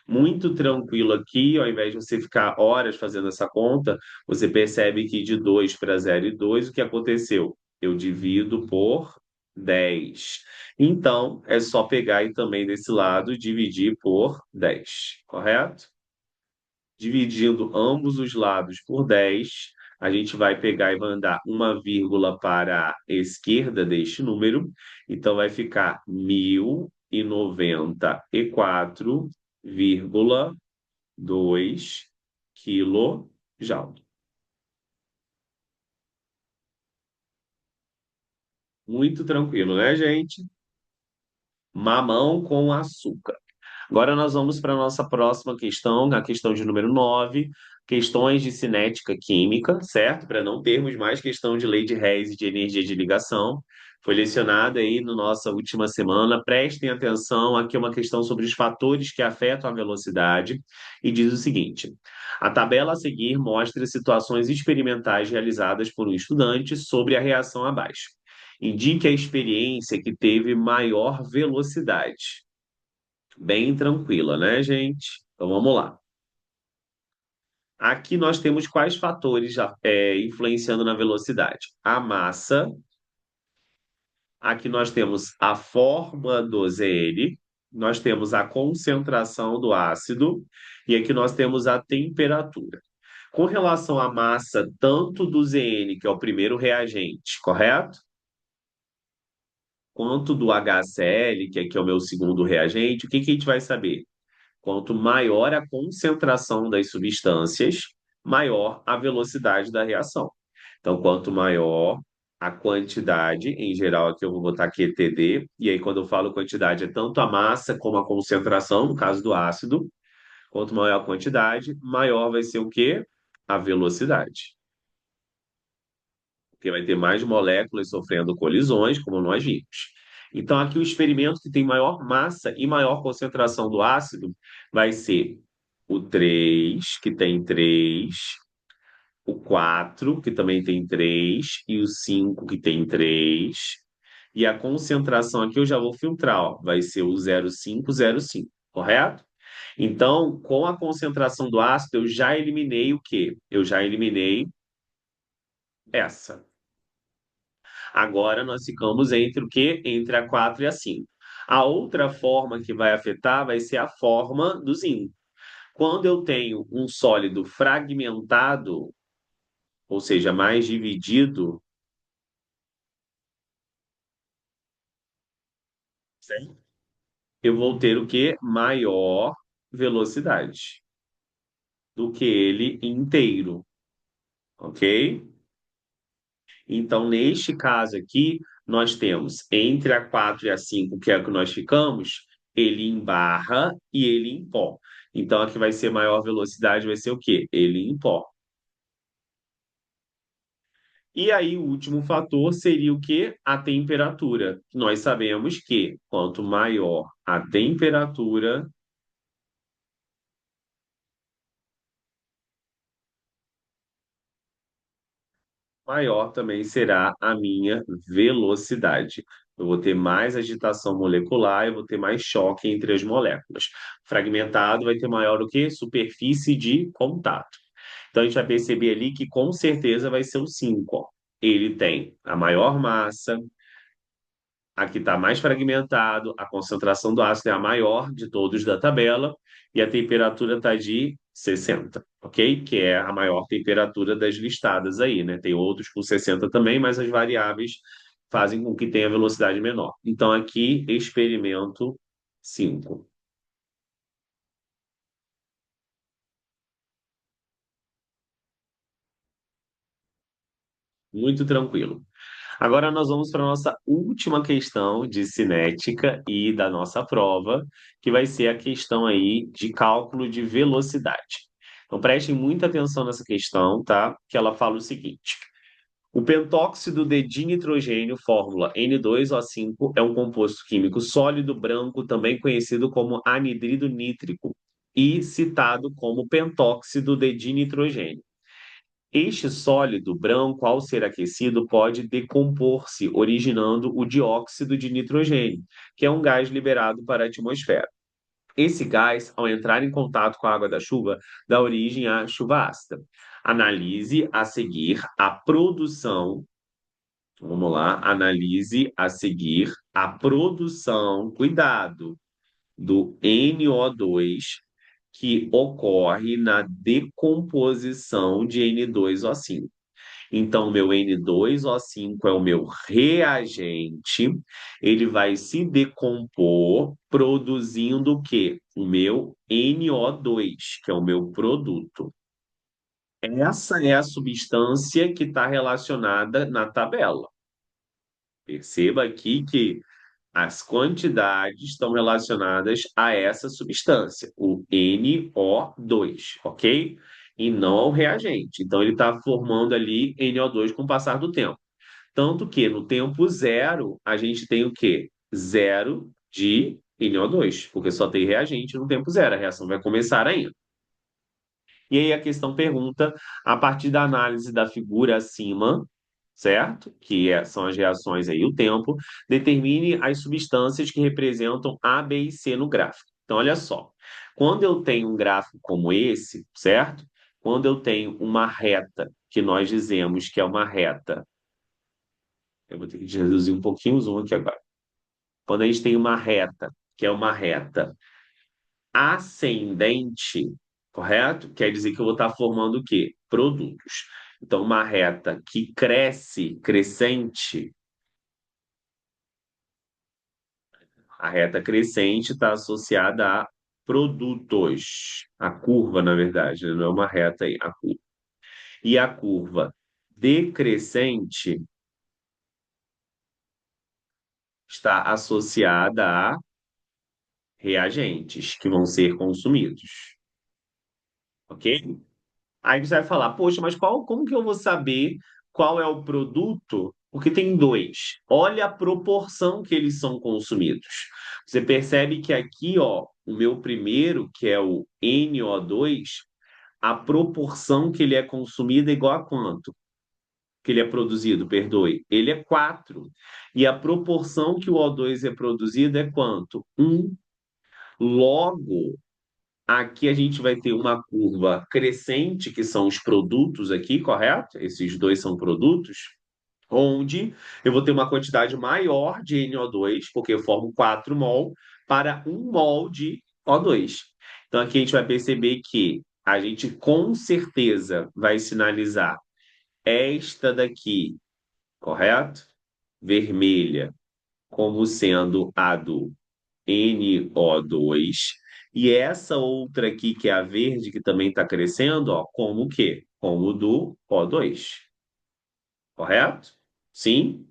Muito tranquilo aqui, ao invés de você ficar horas fazendo essa conta, você percebe que de 2 para 0,2, o que aconteceu? Eu divido por 10. Então, é só pegar e também desse lado dividir por 10, correto? Dividindo ambos os lados por 10, a gente vai pegar e mandar uma vírgula para a esquerda deste número, então vai ficar 1.094,2 kJ. Muito tranquilo, né, gente? Mamão com açúcar. Agora nós vamos para a nossa próxima questão, a questão de número 9, questões de cinética química, certo? Para não termos mais questão de lei de Hess e de energia de ligação. Foi lecionada aí na nossa última semana. Prestem atenção, aqui é uma questão sobre os fatores que afetam a velocidade e diz o seguinte: a tabela a seguir mostra situações experimentais realizadas por um estudante sobre a reação abaixo. Indique a experiência que teve maior velocidade. Bem tranquila, né, gente? Então vamos lá. Aqui nós temos quais fatores influenciando na velocidade? A massa, aqui nós temos a forma do ZN, nós temos a concentração do ácido e aqui nós temos a temperatura. Com relação à massa, tanto do ZN, que é o primeiro reagente, correto? Quanto do HCl, que aqui é o meu segundo reagente, o que que a gente vai saber? Quanto maior a concentração das substâncias, maior a velocidade da reação. Então, quanto maior a quantidade, em geral aqui eu vou botar aqui ETD, e aí quando eu falo quantidade é tanto a massa como a concentração, no caso do ácido. Quanto maior a quantidade, maior vai ser o quê? A velocidade. Porque vai ter mais moléculas sofrendo colisões, como nós vimos. Então, aqui o experimento que tem maior massa e maior concentração do ácido vai ser o 3 que tem 3, o 4 que também tem 3 e o 5 que tem 3. E a concentração aqui eu já vou filtrar, ó, vai ser o 0,505, correto? Então, com a concentração do ácido, eu já eliminei o quê? Eu já eliminei essa. Agora nós ficamos entre o quê? Entre a 4 e a 5. A outra forma que vai afetar vai ser a forma do zinco. Quando eu tenho um sólido fragmentado, ou seja, mais dividido, certo? Eu vou ter o quê? Maior velocidade do que ele inteiro, ok? Então, neste caso aqui, nós temos entre a 4 e a 5, que é o que nós ficamos, ele em barra e ele em pó. Então, aqui vai ser maior velocidade, vai ser o quê? Ele em pó. E aí, o último fator seria o quê? A temperatura. Nós sabemos que quanto maior a temperatura, maior também será a minha velocidade. Eu vou ter mais agitação molecular, eu vou ter mais choque entre as moléculas. Fragmentado vai ter maior o quê? Superfície de contato. Então a gente vai perceber ali que com certeza vai ser o 5. Ó. Ele tem a maior massa, aqui está mais fragmentado, a concentração do ácido é a maior de todos da tabela, e a temperatura está de 60, ok? Que é a maior temperatura das listadas aí, né? Tem outros com 60 também, mas as variáveis fazem com que tenha velocidade menor. Então, aqui, experimento 5. Muito tranquilo. Agora nós vamos para a nossa última questão de cinética e da nossa prova, que vai ser a questão aí de cálculo de velocidade. Então prestem muita atenção nessa questão, tá? Que ela fala o seguinte: o pentóxido de dinitrogênio, fórmula N2O5, é um composto químico sólido branco, também conhecido como anidrido nítrico, e citado como pentóxido de dinitrogênio. Este sólido branco, ao ser aquecido, pode decompor-se, originando o dióxido de nitrogênio, que é um gás liberado para a atmosfera. Esse gás, ao entrar em contato com a água da chuva, dá origem à chuva ácida. Analise a seguir a produção. Vamos lá, analise a seguir a produção, cuidado, do NO2 que ocorre na decomposição de N2O5. Então, meu N2O5 é o meu reagente, ele vai se decompor produzindo o quê? O meu NO2, que é o meu produto. Essa é a substância que está relacionada na tabela. Perceba aqui que as quantidades estão relacionadas a essa substância, o NO2, ok? E não ao reagente. Então, ele está formando ali NO2 com o passar do tempo. Tanto que no tempo zero, a gente tem o quê? Zero de NO2, porque só tem reagente no tempo zero. A reação vai começar ainda. E aí a questão pergunta, a partir da análise da figura acima, certo? São as reações aí, o tempo, determine as substâncias que representam A, B e C no gráfico. Então, olha só, quando eu tenho um gráfico como esse, certo? Quando eu tenho uma reta, que nós dizemos que é uma reta, eu vou ter que reduzir um pouquinho o zoom aqui agora. Quando a gente tem uma reta, que é uma reta ascendente, correto? Quer dizer que eu vou estar formando o quê? Produtos. Então, uma reta que cresce, crescente, a reta crescente está associada a produtos. A curva, na verdade, né? Não é uma reta aí, a curva. E a curva decrescente está associada a reagentes que vão ser consumidos, ok? Aí você vai falar, poxa, mas como que eu vou saber qual é o produto? Porque tem dois. Olha a proporção que eles são consumidos. Você percebe que aqui, ó, o meu primeiro, que é o NO2, a proporção que ele é consumido é igual a quanto? Que ele é produzido, perdoe. Ele é 4. E a proporção que o O2 é produzido é quanto? 1. Logo, aqui a gente vai ter uma curva crescente, que são os produtos aqui, correto? Esses dois são produtos, onde eu vou ter uma quantidade maior de NO2, porque eu formo 4 mol, para 1 mol de O2. Então aqui a gente vai perceber que a gente com certeza vai sinalizar esta daqui, correto? Vermelha, como sendo a do NO2, e essa outra aqui, que é a verde, que também está crescendo, ó, como o quê? Como o do O2, correto? Sim?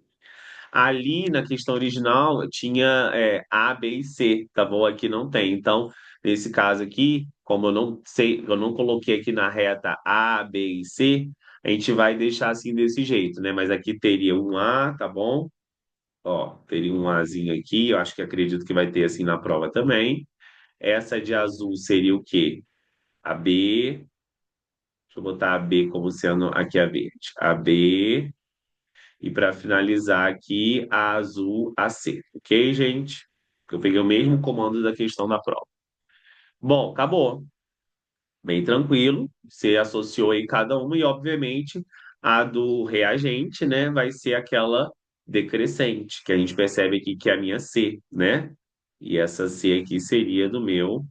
Ali na questão original tinha A, B e C, tá bom? Aqui não tem. Então, nesse caso aqui, como eu não sei, eu não coloquei aqui na reta A, B e C, a gente vai deixar assim desse jeito, né? Mas aqui teria um A, tá bom? Ó, teria um Azinho aqui, eu acho que acredito que vai ter assim na prova também. Essa de azul seria o quê? A B. Deixa eu botar a B como sendo aqui a verde. A B. E para finalizar aqui, a azul, a C. Ok, gente? Eu peguei o mesmo comando da questão da prova. Bom, acabou. Bem tranquilo. Você associou aí cada uma e, obviamente, a do reagente, né, vai ser aquela decrescente, que a gente percebe aqui que é a minha C, né? E essa C aqui seria do meu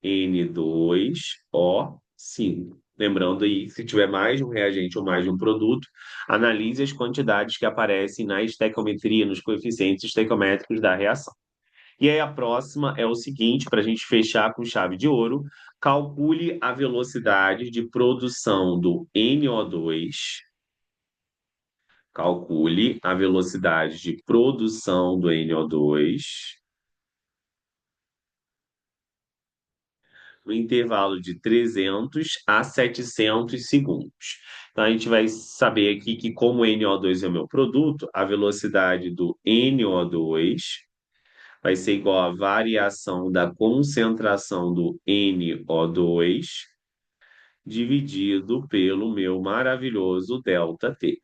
N2O5. Lembrando aí, se tiver mais de um reagente ou mais de um produto, analise as quantidades que aparecem na estequiometria, nos coeficientes estequiométricos da reação. E aí a próxima é o seguinte, para a gente fechar com chave de ouro, calcule a velocidade de produção do NO2. Calcule a velocidade de produção do NO2 no intervalo de 300 a 700 segundos. Então, a gente vai saber aqui que, como NO2 é o meu produto, a velocidade do NO2 vai ser igual à variação da concentração do NO2 dividido pelo meu maravilhoso ΔT.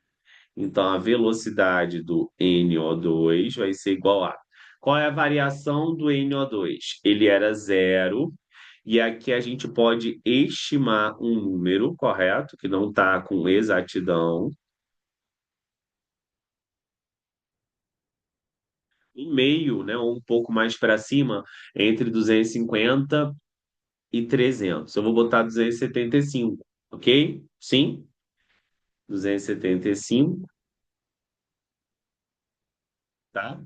Então, a velocidade do NO2 vai ser igual a... Qual é a variação do NO2? Ele era zero, e aqui a gente pode estimar um número, correto? Que não está com exatidão. Um meio, né? Ou um pouco mais para cima, entre 250 e 300. Eu vou botar 275, ok? Sim? 275, tá?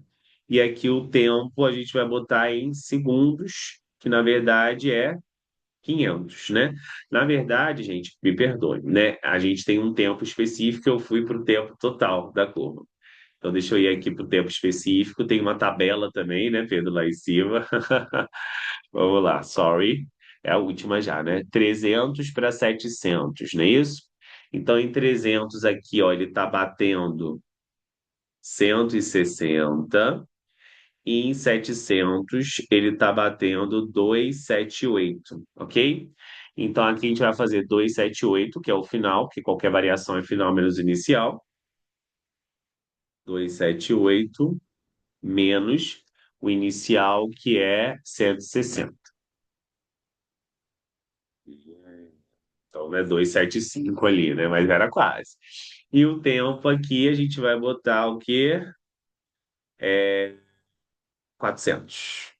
E aqui o tempo a gente vai botar em segundos, que na verdade é 500, né? Na verdade, gente, me perdoe, né? A gente tem um tempo específico, eu fui para o tempo total da curva. Então, deixa eu ir aqui para o tempo específico. Tem uma tabela também, né, Pedro, lá em cima. Vamos lá, sorry. É a última já, né? 300 para 700, não é isso? Então, em 300 aqui, ó, ele está batendo 160. E em 700 ele está batendo 278, ok? Então, aqui a gente vai fazer 278, que é o final, que qualquer variação é final menos inicial. 278 menos o inicial, que é 160. Então, né, 275 ali, né? Mas era quase. E o tempo aqui a gente vai botar o quê? É 400.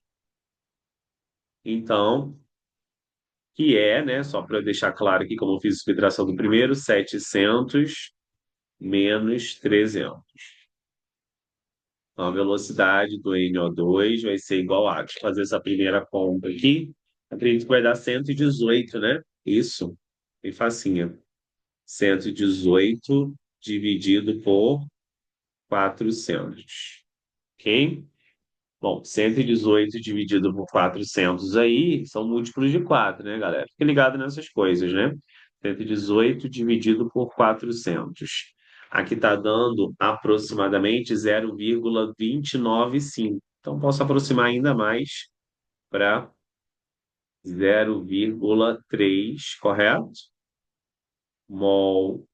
Então, que é, né, só para deixar claro aqui como eu fiz a subtração do primeiro, 700 menos 300. Então, a velocidade do NO2 vai ser igual a, deixa eu fazer essa primeira conta aqui, acredito que vai dar 118, né? Isso, bem facinha. 118 dividido por 400, ok? Bom, 118 dividido por 400 aí são múltiplos de 4, né, galera? Fique ligado nessas coisas, né? 118 dividido por 400. Aqui está dando aproximadamente 0,295. Então, posso aproximar ainda mais para 0,3, correto? Mol.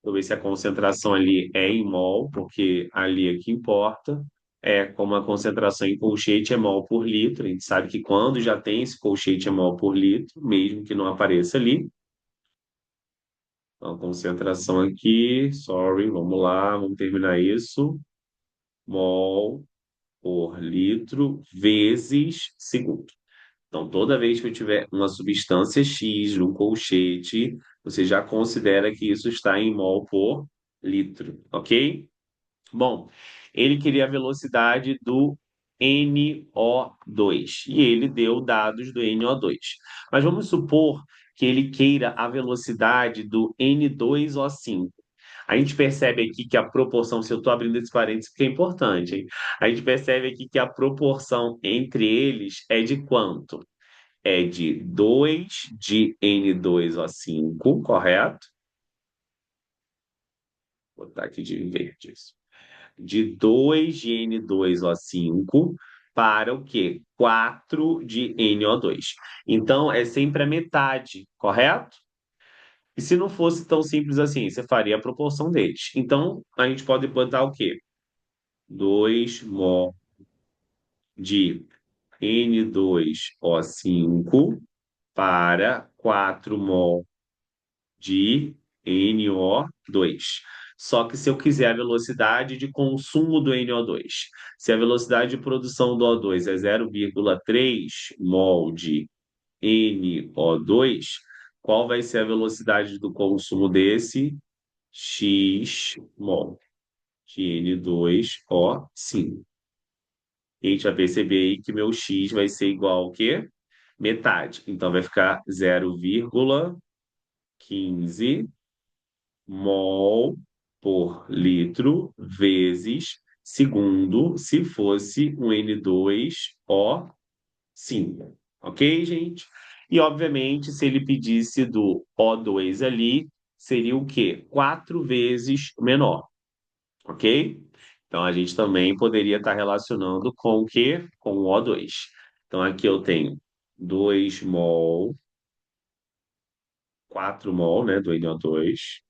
Vou ver se a concentração ali é em mol, porque ali é que importa. É, como a concentração em colchete é mol por litro, a gente sabe que quando já tem esse colchete é mol por litro, mesmo que não apareça ali. Então, concentração aqui, sorry, vamos lá, vamos terminar isso. Mol por litro vezes segundo. Então, toda vez que eu tiver uma substância X no colchete, você já considera que isso está em mol por litro, ok? Bom, ele queria a velocidade do NO2 e ele deu dados do NO2. Mas vamos supor que ele queira a velocidade do N2O5. A gente percebe aqui que a proporção, se eu estou abrindo esse parênteses, que é importante, hein? A gente percebe aqui que a proporção entre eles é de quanto? É de 2 de N2O5, correto? Vou botar aqui de verde isso. De 2 de N2O5 para o quê? 4 de NO2. Então, é sempre a metade, correto? E se não fosse tão simples assim, você faria a proporção deles. Então, a gente pode botar o quê? 2 mol de N2O5 para 4 mol de NO2. Só que se eu quiser a velocidade de consumo do NO2, se a velocidade de produção do O2 é 0,3 mol de NO2, qual vai ser a velocidade do consumo desse? X mol de N2O5. E a gente vai perceber aí que meu X vai ser igual ao quê? Metade. Então vai ficar 0,15 mol por litro vezes segundo, se fosse um N2O5. Ok, gente? E, obviamente, se ele pedisse do O2 ali, seria o quê? 4 vezes menor. Ok? Então, a gente também poderia estar relacionando com o quê? Com o O2. Então, aqui eu tenho 2 mol, 4 mol, né, do NO2,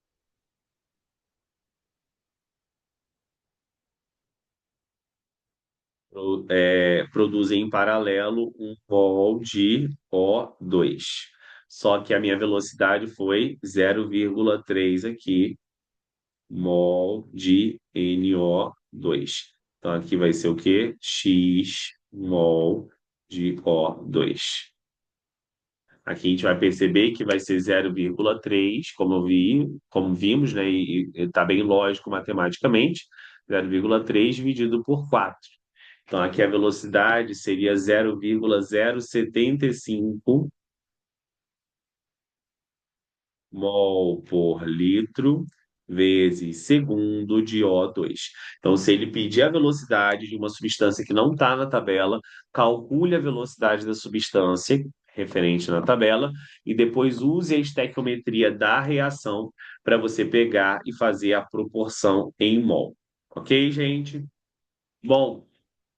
produzem em paralelo um mol de O2. Só que a minha velocidade foi 0,3 aqui, mol de NO2. Então aqui vai ser o quê? X mol de O2. Aqui a gente vai perceber que vai ser 0,3, como vimos, né? E está bem lógico matematicamente, 0,3 dividido por 4. Então, aqui a velocidade seria 0,075 mol por litro vezes segundo de O2. Então, se ele pedir a velocidade de uma substância que não está na tabela, calcule a velocidade da substância referente na tabela e depois use a estequiometria da reação para você pegar e fazer a proporção em mol. Ok, gente? Bom,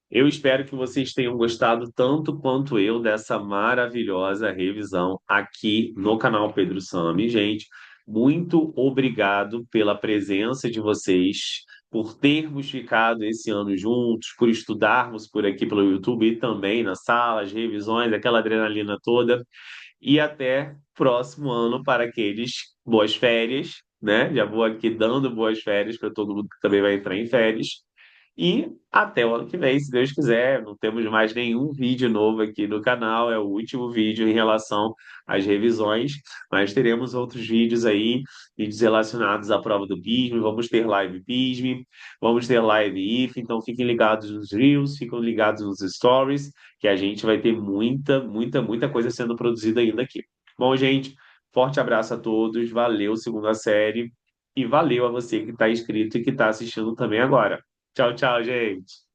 eu espero que vocês tenham gostado tanto quanto eu dessa maravilhosa revisão aqui no canal Pedro Sami. Gente, muito obrigado pela presença de vocês, por termos ficado esse ano juntos, por estudarmos por aqui pelo YouTube e também na sala, as revisões, aquela adrenalina toda. E até próximo ano para aqueles boas férias, né? Já vou aqui dando boas férias para todo mundo que também vai entrar em férias. E até o ano que vem, se Deus quiser. Não temos mais nenhum vídeo novo aqui no canal, é o último vídeo em relação às revisões, mas teremos outros vídeos aí, vídeos relacionados à prova do PISM. Vamos ter live PISM, vamos ter live IF, então fiquem ligados nos Reels, fiquem ligados nos Stories, que a gente vai ter muita, muita, muita coisa sendo produzida ainda aqui. Bom, gente, forte abraço a todos, valeu, segunda série, e valeu a você que está inscrito e que está assistindo também agora. Tchau, tchau, gente.